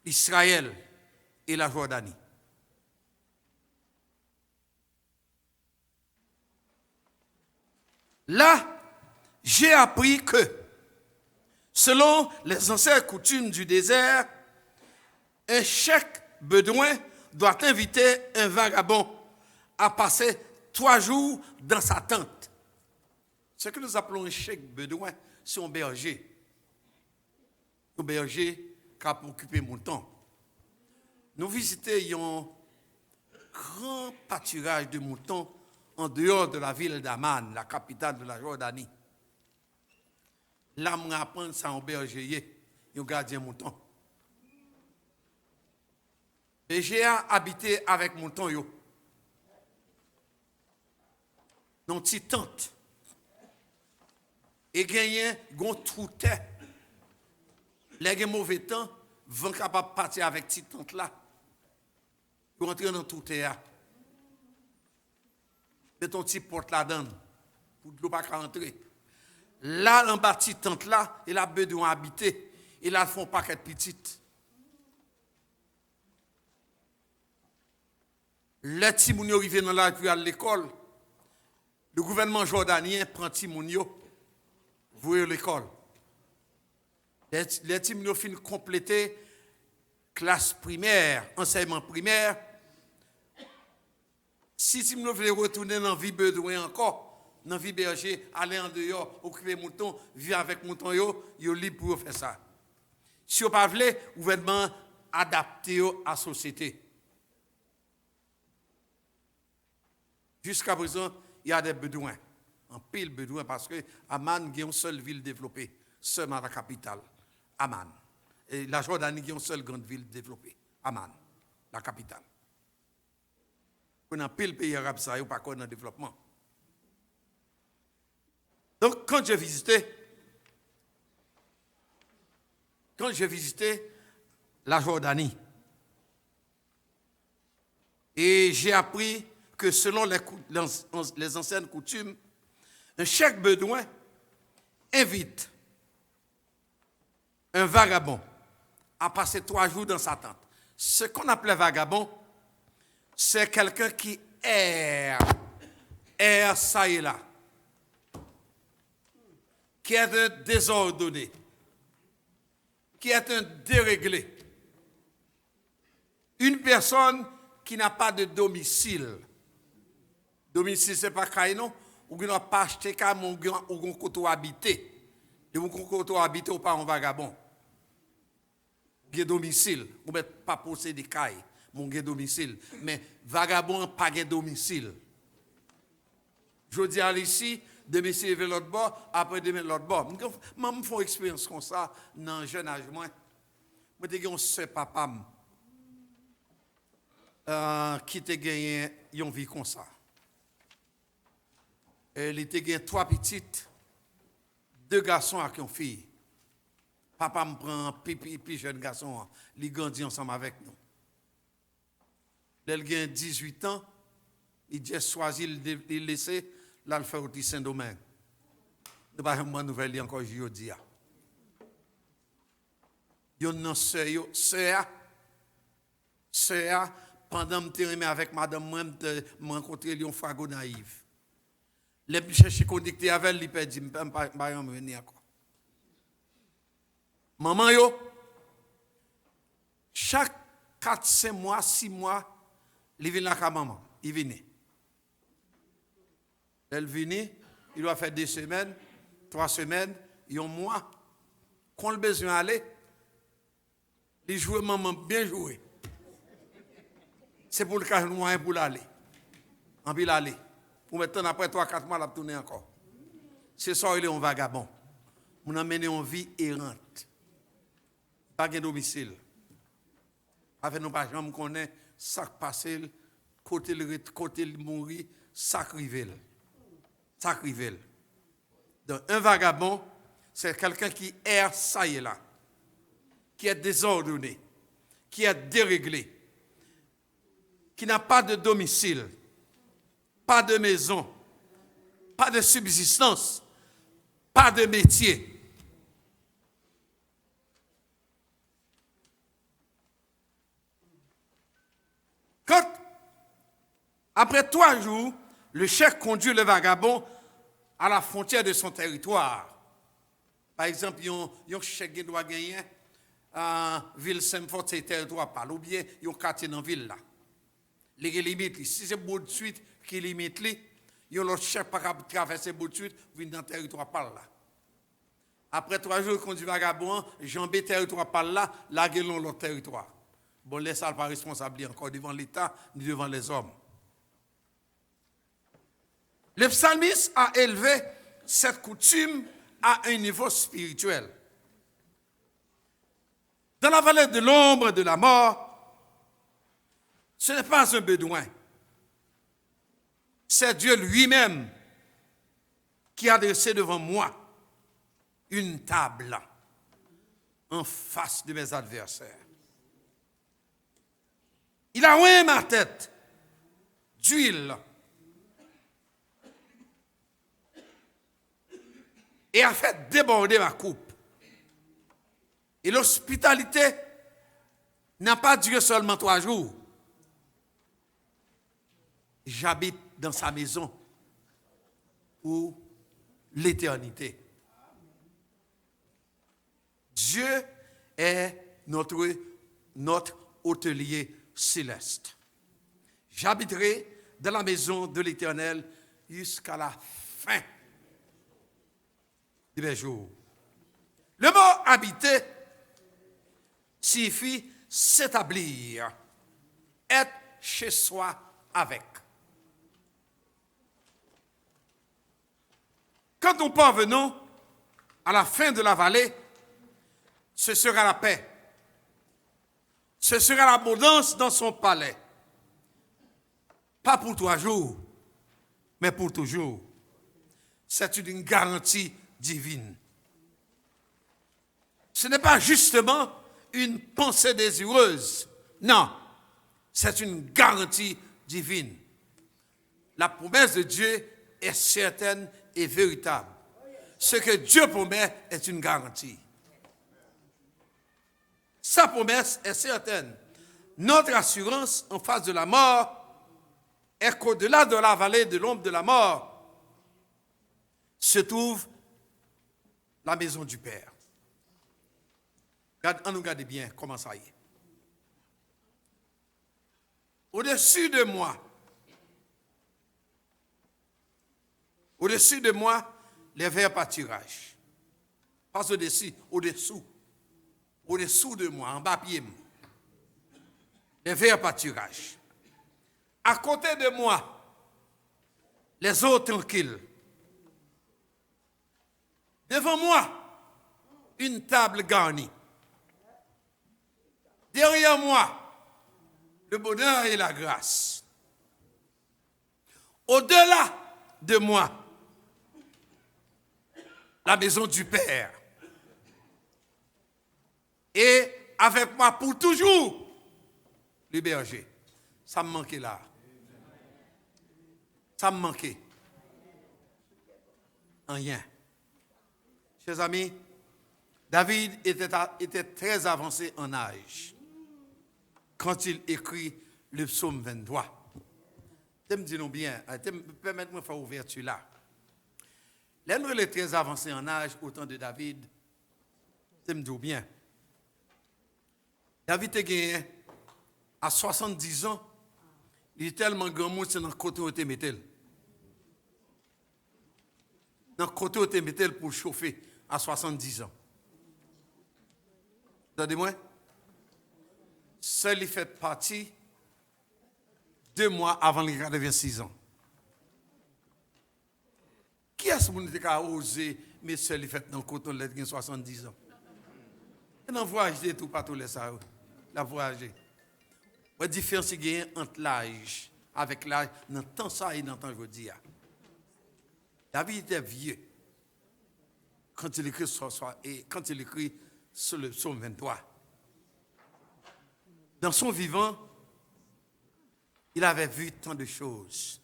S1: Israël et la Jordanie. Là, j'ai appris que, selon les anciennes coutumes du désert, un cheikh bédouin doit inviter un vagabond à passer 3 jours dans sa tente. Ce que nous appelons un cheikh bédouin, c'est un berger. Un berger qui a occupé mon temps. Nous visitons un grand pâturage de moutons en dehors de la ville d'Amman, la capitale de la Jordanie. Là, on apprend ça en berger, un gardien mouton. Et j'ai habité avec mouton yo. Dans une petite tente. Et gagné un trou terre. Les mauvais temps, vont capable partir avec cette tente là. Pour rentrer dans tout terre. Mais ton petit porte là-dedans, pour ne pas rentrer. Là, en bas de cette tente là, il a besoin d'habiter. Et là, ils font pas qu'être petite. Les petits mounio arrivent dans la rue à l'école. Le gouvernement jordanien prend petits mounio, vouer l'école. Les petits mounio finissent compléter classe primaire, enseignement primaire. Si tu veux retourner dans la vie bédouin encore, dans la vie berger, aller en dehors, occuper mouton, vivre avec mouton, yo libre pour faire ça. Si vous ne voulez pas, vous devez adapter à la société. Jusqu'à présent, il y a des bédouins, en pile bédouins, parce que Amman est une seule ville développée, seulement la capitale, Amman. Et la Jordanie est une seule grande ville développée, Amman, la capitale. Dans pile pays arabe, ça n'est pas encore dans le développement. Donc, quand j'ai visité la Jordanie, et j'ai appris que selon les anciennes coutumes, un cheikh bédouin invite Un vagabond a passé 3 jours dans sa tente. Ce qu'on appelait vagabond, c'est quelqu'un qui erre ça et là, qui est un désordonné, qui est un déréglé. Une personne qui n'a pas de domicile. Domicile, ce n'est pas caille, non? Ou qui n'a pas acheté caille, ou qui côté habité. Et vous côté habité ou pas un vagabond. Qui domicile. Ou ne pas posséder caille, mon domicile. Mais vagabond, pas de domicile. Je dis à ici, domicile vers l'autre bord, après demain l'autre bord. Moi, je fais une expérience comme ça dans le jeune âge. Moi, je suis un seul papa. Qui te gagné une vie comme ça. Il était gagné 3 petites, 2 garçons et une fille. Papa me prend puis jeune garçon, il grandit ensemble avec nous. Il a 18 ans, il a choisi de laisser là le faire au Saint-Domingue. Ne pas une nouvelle encore aujourd'hui. Il y a une sœur, pendant que je suis avec madame, je rencontré un frago naïf. Les chercher connecté avec lui, il dit, je ne peux pas venir encore. Maman, chaque 4-5 mois, 6 mois, il vient là maman. Il vient. Elle vient, il doit faire 2 semaines, 3 semaines, un mois. Quand le besoin aller, il joue maman bien joué. C'est pour le cas moyen pour l'aller. En pile aller. Pour maintenant, après 3-4 mois, la tourner encore. C'est ça, il est un vagabond. On a mené une vie errante. Pas de domicile. Avec nos parents, on connaît ça qui passe, côté le mourir, ça qui rive. Donc, un vagabond, c'est quelqu'un qui erre ça et là, qui est désordonné, qui est déréglé, qui n'a pas de domicile, pas de maison, pas de subsistance, pas de métier. Quand, après 3 jours, le chef conduit le vagabond à la frontière de son territoire. Par exemple, un chef qui doit gagner ville Saint-Fort, c'est territoire pas, ou bien un quartier dans la ville là. Les limites, si c'est bout de suite qui limite, il y a l'autre chef pas capable de traverser bout de suite, vient dans le territoire par là. Après 3 jours, il conduit vagabond, jambé territoire par là, là, il y a l'autre territoire. Bon, laisse ça pas responsable encore devant l'État ni devant les hommes. Le psalmiste a élevé cette coutume à un niveau spirituel. Dans la vallée de l'ombre de la mort, ce n'est pas un bédouin. C'est Dieu lui-même qui a dressé devant moi une table en face de mes adversaires. Il a oint ma tête d'huile et a fait déborder ma coupe. Et l'hospitalité n'a pas duré seulement 3 jours. J'habite dans sa maison pour l'éternité. Dieu est notre hôtelier céleste. J'habiterai dans la maison de l'Éternel jusqu'à la fin de mes jours. Le mot habiter signifie s'établir, être chez soi avec. Quand nous parvenons à la fin de la vallée, ce sera la paix. Ce sera l'abondance dans son palais. Pas pour 3 jours, mais pour toujours. C'est une garantie divine. Ce n'est pas justement une pensée désireuse. Non, c'est une garantie divine. La promesse de Dieu est certaine et véritable. Ce que Dieu promet est une garantie. Sa promesse est certaine. Notre assurance en face de la mort est qu'au-delà de la vallée de l'ombre de la mort se trouve la maison du Père. On nous regarde bien comment ça y est. Au-dessus de moi, les verts pâturages. Pas au-dessus, au-dessous de moi, en bas pied. Les verts pâturages. À côté de moi, les eaux tranquilles. Devant moi, une table garnie. Derrière moi, le bonheur et la grâce. Au-delà de moi, la maison du Père. Et avec moi pour toujours, le berger. Ça me manquait là. Ça me manquait. Rien. Chers amis, David était très avancé en âge quand il écrit le psaume 23. Tu me dis nous bien, permettez-moi de faire ouverture là. L'un est très avancé en âge au temps de David. Tu me dis bien. David a gagné à 70 ans. Il est tellement grand monde, c'est dans le côté où il mettait. Dans le côté où il mettait pour chauffer à 70 ans. Entendez-moi? Seul il fait partie 2 mois avant les 26 ans. Qui est-ce qui a osé, mais seul il fait dans le côté où il a 70 ans? Il a voyagé tout partout les ça. Il a voyagé. La différence qu'il y a entre l'âge, avec l'âge, dans le temps ça et dans le temps aujourd'hui. David était vieux quand il écrit sur le psaume 23. Dans son vivant, il avait vu tant de choses.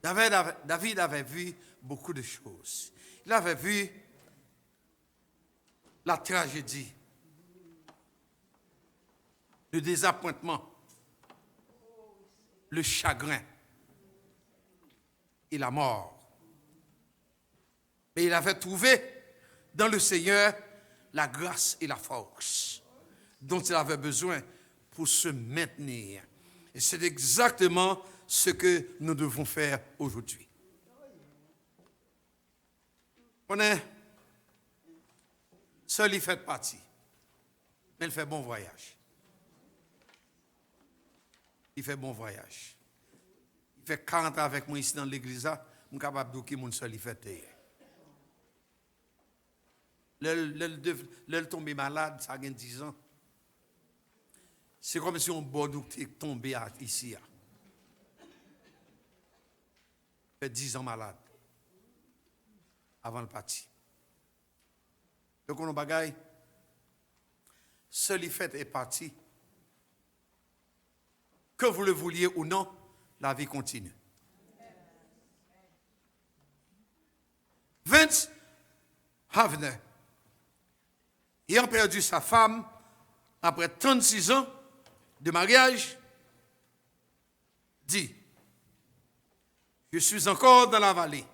S1: David avait vu beaucoup de choses. Il avait vu la tragédie, le désappointement, le chagrin et la mort. Mais il avait trouvé dans le Seigneur la grâce et la force dont il avait besoin pour se maintenir. Et c'est exactement ce que nous devons faire aujourd'hui. On est seul, il fait partie, mais il fait bon voyage. Il fait bon voyage. Il fait 40 ans avec moi ici dans l'église, je suis capable de dire qu'il seul, il fait terre. L'elle tombé malade, ça a 10 ans. C'est comme si on bordeaux est tombé ici. Il fait 10 ans malade. Avant le parti. Donc on a bagaille. Seul fait est parti. Que vous le vouliez ou non, la vie continue. Vince Havner, ayant perdu sa femme après 36 ans de mariage, dit: je suis encore dans la vallée,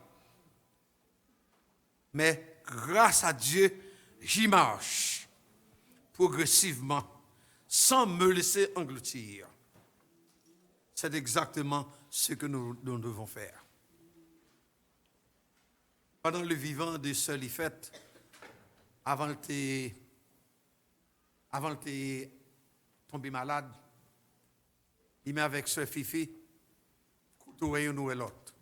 S1: mais grâce à Dieu, j'y marche progressivement, sans me laisser engloutir. C'est exactement ce que nous devons faire. Pendant le vivant de Sœur Lifette, avant de tomber malade, il met avec Sœur Fifi, tout et nous et l'autre.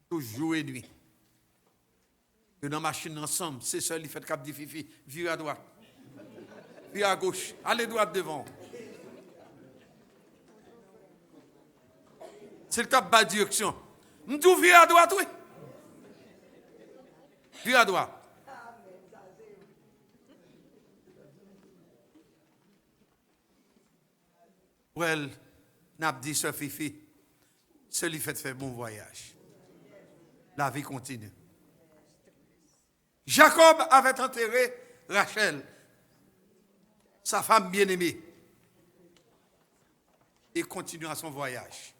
S1: Toujours et nuit. Nous dans la machine ensemble, c'est Sœur Lifette qui a dit Fifi, vire à droite, vire à gauche, allez droite devant. C'est le cap bas direction. Nous tout vire à droite, oui. Vire à droite. Well, n'a dit Sœur Fifi, celui fait bon voyage. La vie continue. Jacob avait enterré Rachel, sa femme bien-aimée, et continua son voyage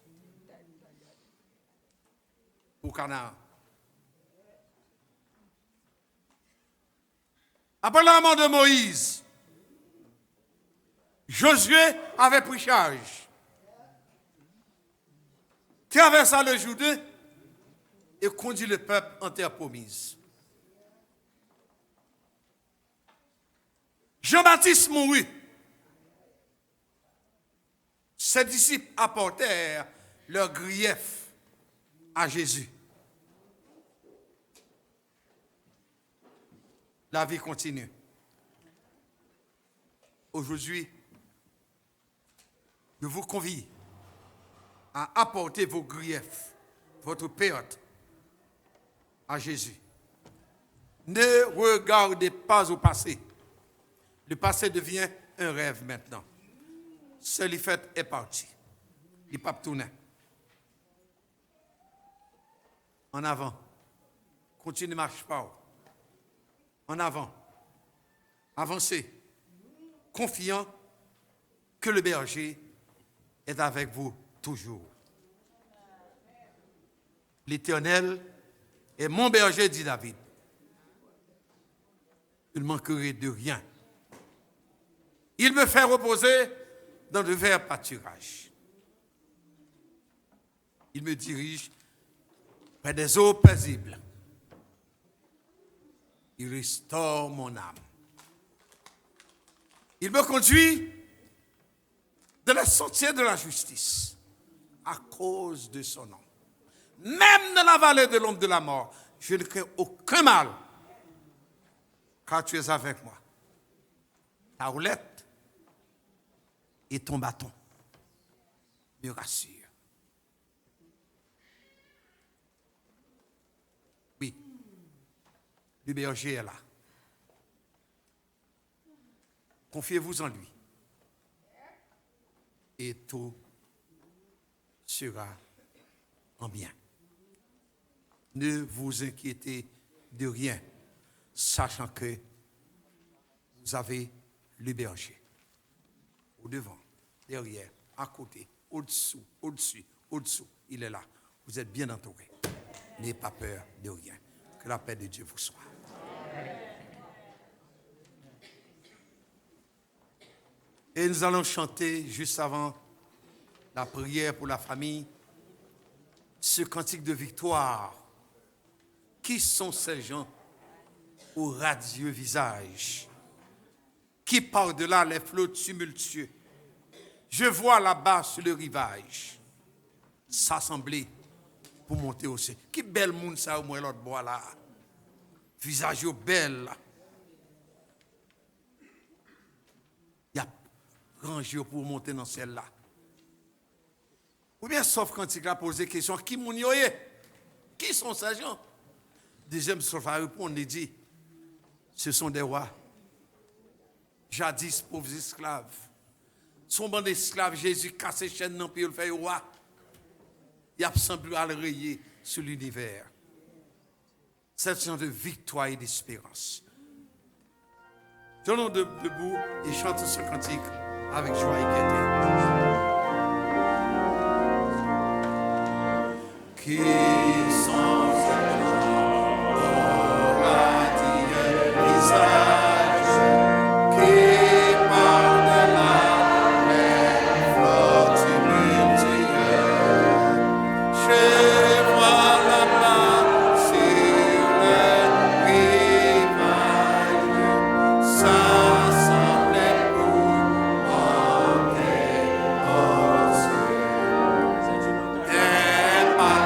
S1: au Canaan. Après la mort de Moïse, Josué avait pris charge, traversa le Jourdain et conduit le peuple en terre promise. Jean-Baptiste mourut. Ses disciples apportèrent leurs griefs à Jésus. La vie continue. Aujourd'hui, je vous convie à apporter vos griefs, votre perte à Jésus. Ne regardez pas au passé. Le passé devient un rêve maintenant. Ce fait est parti. Il ne peut pas tourner. En avant. Continuez de marcher pas. En avant. Avancez. Confiant que le berger est avec vous toujours. L'Éternel est mon berger, dit David. Je ne manquerai de rien. Il me fait reposer dans de verts pâturages. Il me dirige près des eaux paisibles. Il restaure mon âme. Il me conduit dans les sentiers de la justice à cause de son nom. Même dans la vallée de l'ombre de la mort, je ne crains aucun mal, car tu es avec moi. Ta roulette et ton bâton me rassurent. Oui, le berger est là. Confiez-vous en lui. Et tout sera en bien. Ne vous inquiétez de rien, sachant que vous avez le berger. Au devant, derrière, à côté, au-dessous, au-dessus, au-dessous. Il est là. Vous êtes bien entourés. N'ayez pas peur de rien. Que la paix de Dieu vous soit. Et nous allons chanter, juste avant la prière pour la famille, ce cantique de victoire. Qui sont ces gens au radieux visage, qui par-delà les flots tumultueux, je vois là-bas sur le rivage, s'assembler pour monter au ciel. Qui belle monde ça au moins l'autre bois là. Visage belle. Il y a rangé pour monter dans celle-là. Ou bien, sauf quand il a posé la question, qui moun yo ye? Qui sont ces gens? Deuxième sauf à répondre, il dit, ce sont des rois. Jadis pauvres esclaves. Son bon esclaves, Jésus casse les chaînes non puis il fait roi. Il a semblé à le rayer sur l'univers. C'est un de victoire et d'espérance. Tenons debout et chantons ce cantique avec joie et gaieté. Qui sont ces gens au radieux visage, qui par-delà les flots tumultueux, je vois là-bas sur le rivage s'assembler pour monter aux cieux. Et par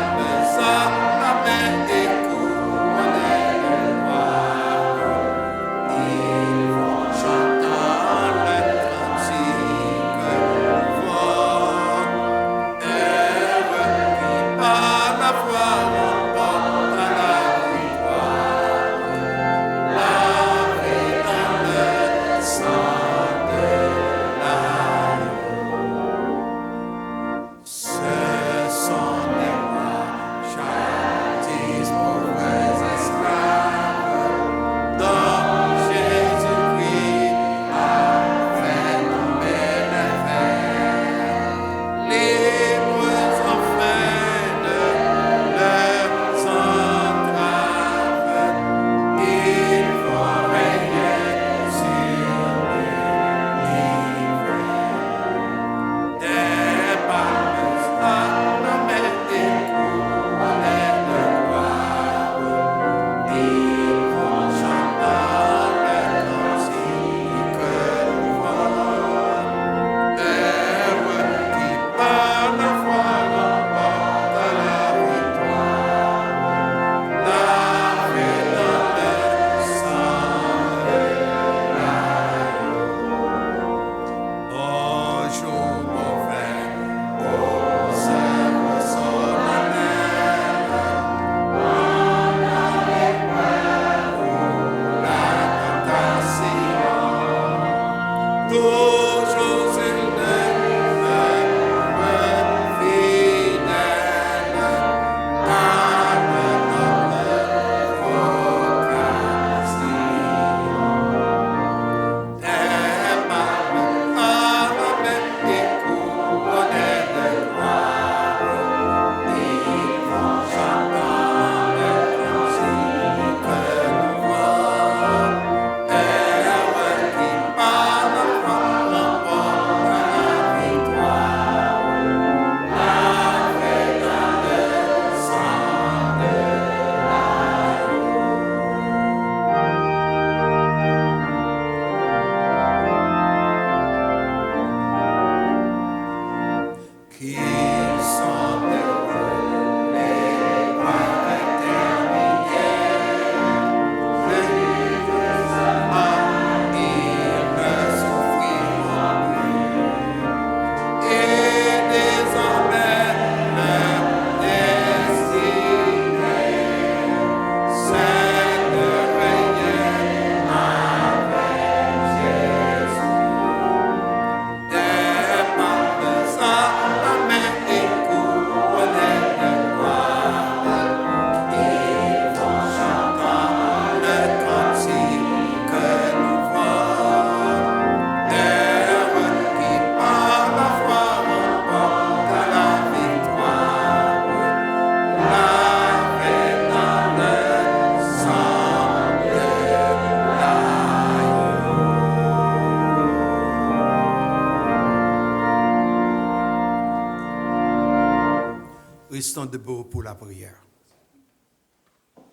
S1: restons debout pour la prière.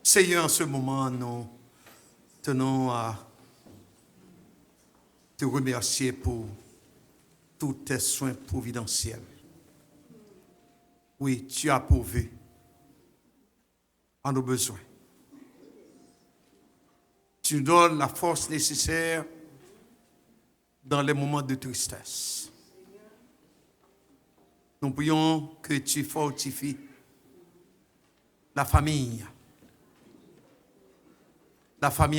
S1: Seigneur, en ce moment, nous tenons à te remercier pour tous tes soins providentiels. Oui, tu as pourvu à nos besoins. Tu nous donnes la force nécessaire dans les moments de tristesse. Nous prions que tu fortifies la famille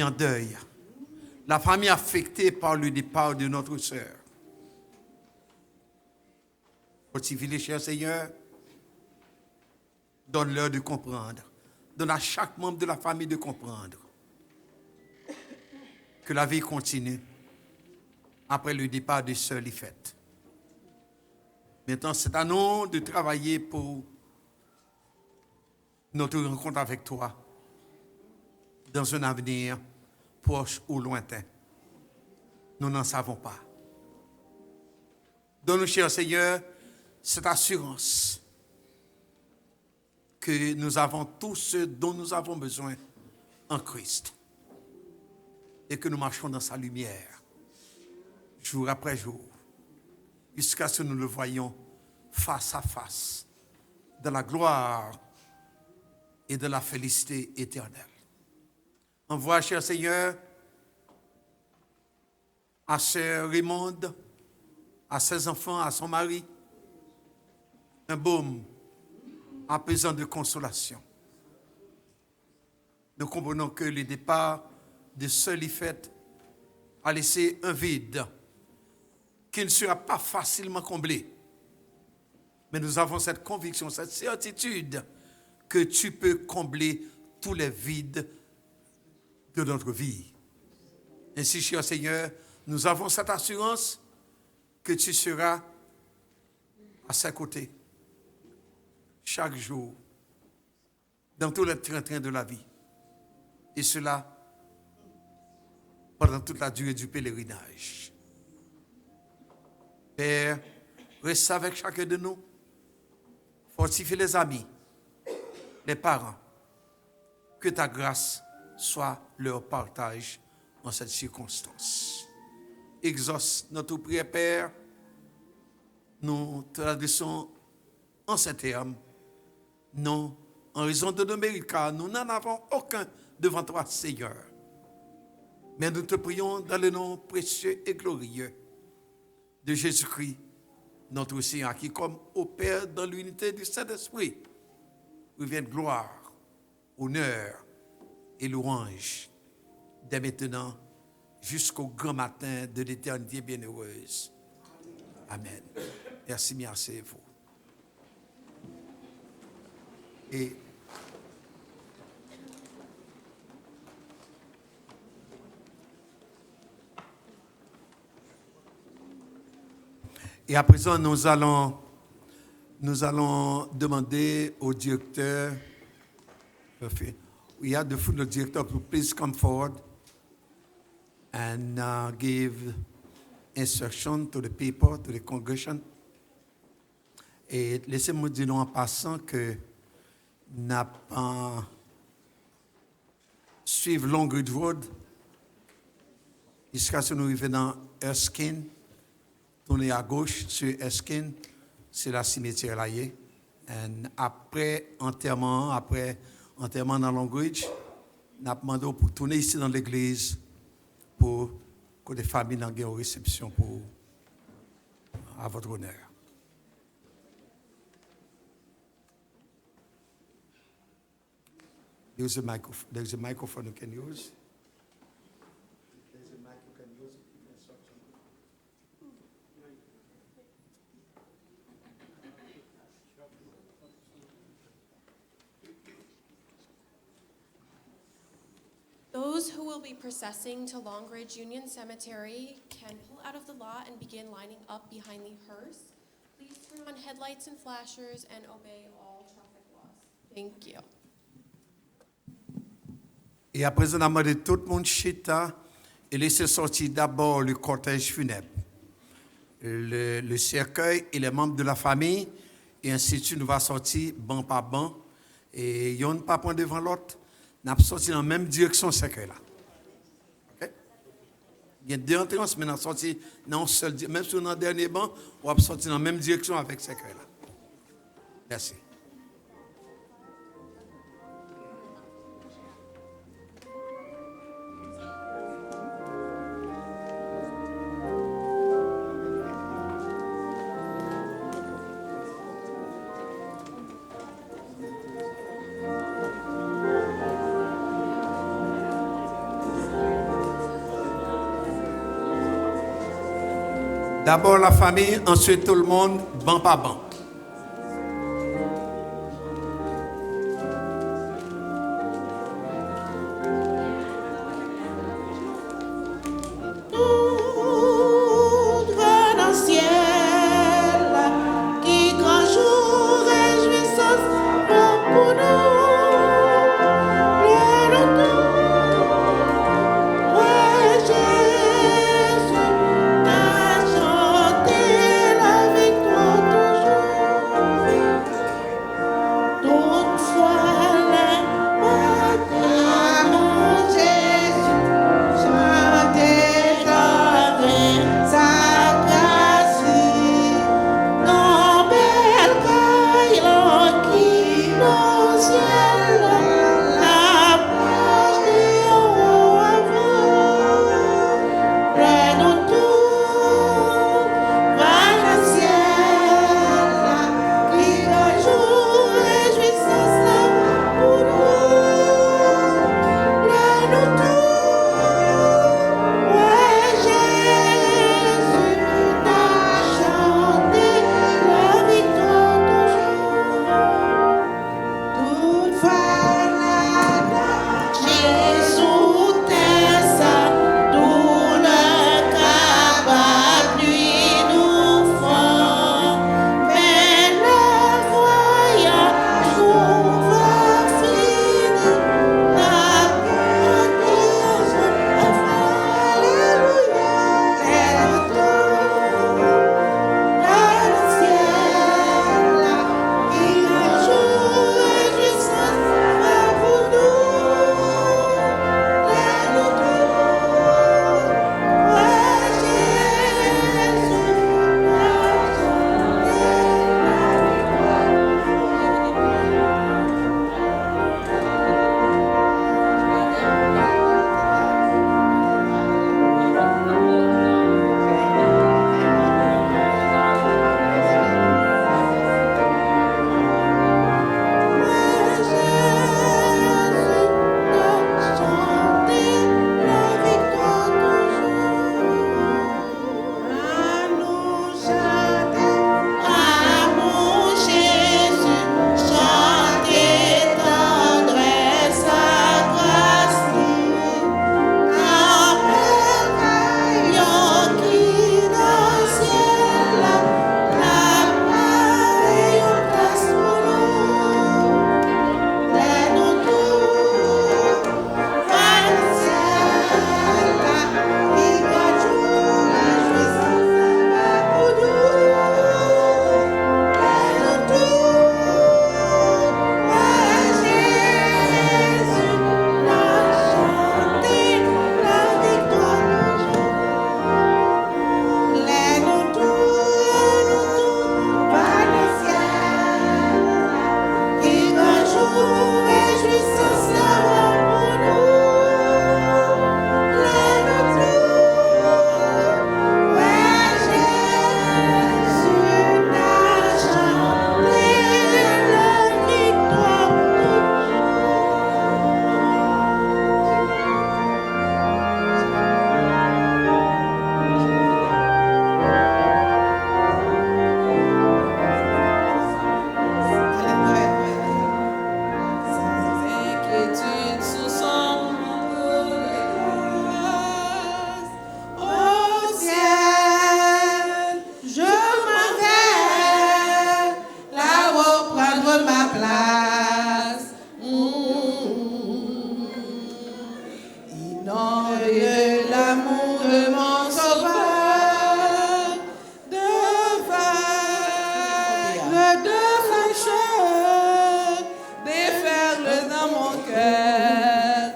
S1: en deuil, la famille affectée par le départ de notre sœur. Fortifie-les, cher Seigneur, donne-leur de comprendre, donne à chaque membre de la famille de comprendre que la vie continue après le départ de sœur Lifette. Maintenant, c'est à nous de travailler pour notre rencontre avec toi dans un avenir proche ou lointain. Nous n'en savons pas. Donne-nous, cher Seigneur, cette assurance que nous avons tout ce dont nous avons besoin en Christ et que nous marchons dans sa lumière jour après jour jusqu'à ce que nous le voyions face à face dans la gloire et de la félicité éternelle. Envoie, cher Seigneur, à sœur Raymonde, à ses enfants, à son mari, un baume apaisant de consolation. Nous comprenons que le départ de sœur Lifette a laissé un vide qui ne sera pas facilement comblé. Mais nous avons cette conviction, cette certitude que tu peux combler tous les vides de notre vie. Ainsi, cher Seigneur, nous avons cette assurance que tu seras à ses côtés chaque jour, dans tous les train-train de la vie. Et cela pendant toute la durée du pèlerinage. Père, reste avec chacun de nous. Fortifie les amis, les parents. Que ta grâce soit leur partage en cette circonstance. Exauce notre prière, Père. Nous te l'adressons en ces termes. Non, en raison de nos mérites, car nous n'en avons aucun devant toi, Seigneur. Mais nous te prions dans le nom précieux et glorieux de Jésus-Christ, notre Seigneur, qui, comme opère dans l'unité du Saint-Esprit, revienne gloire, honneur et louange dès maintenant jusqu'au grand matin de l'éternité bienheureuse. Amen. Merci, merci vous. Et à présent, nous allons demander au directeur, we have the funeral director to please come forward and give instruction to the people, to the congregation. Et laissez-moi dire en passant que n'a pas suivre Longridge Road jusqu'à ce que nous arrivions dans Erskine. Tourner à gauche sur Erskine, c'est la cimetière là. Et après enterrement dans Longridge, nous avons demandé pour tourner ici dans l'église pour que les familles aient une réception à votre honneur. There's a microphone you can use. There's a mic you can use.
S11: Those who will be processing to Longridge Union Cemetery can pull out of the lot and begin lining up behind the hearse. Please turn on headlights and flashers and obey all traffic laws. Thank you.
S1: Et à présent, on a demandé tout le monde chita et laisser sortir d'abord le cortège funèbre, le cercueil et les membres de la famille. Et ainsi de suite, nous va sortir banc par banc. Et il y a un pas point devant l'autre. Nous allons sortir dans la même direction, secret là. OK? Il y a deux entrances, mais nous allons sortir dans un seul, même si on est dans le dernier banc, on va sortir dans la même direction avec secret là. Merci. D'abord la famille, ensuite tout le monde, banc par banc.
S5: Dans le ciel, qui grand jour réjouissance pour nous. Le retour, ouais, Jésus, t'as chanté la victoire toujours. Toutefois, les matins, mon Jésus, chantez dans sa grâce, dans belle caille qui dans le ciel, la plage des hauts avant, près de tout, va le ciel, qui un jour réjouissance pour nous, près de tout, ouais, Jésus, t'as chanté la victoire toujours. Toutefois, Jésus t'est ça, tout le cabane lui nous font. Mais le voyage nous va finir, la grandeur, alléluia, et retour dans le ciel, qui un jour réjouissance va pour nous. Le retour, ouais, Jésus, de
S12: pécheurs, déferle dans mon cœur.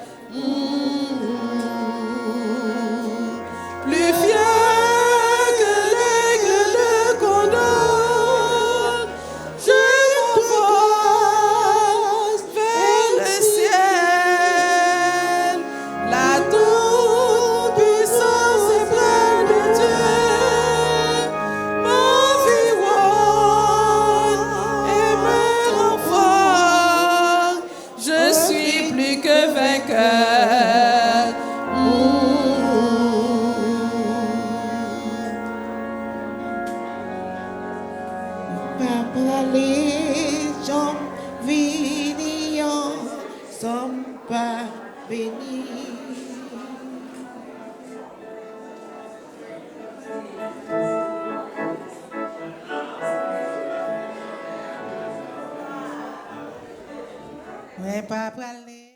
S12: Plus fier que l'aigle le condor, je m'envole vers le ciel. La toute-puissance est pleine de Dieu, m'environne et me rend fort. Je suis plus que vainqueur.
S6: Papa la légion, vignion, sommes pas bénis.
S2: Ouais, papa, allez.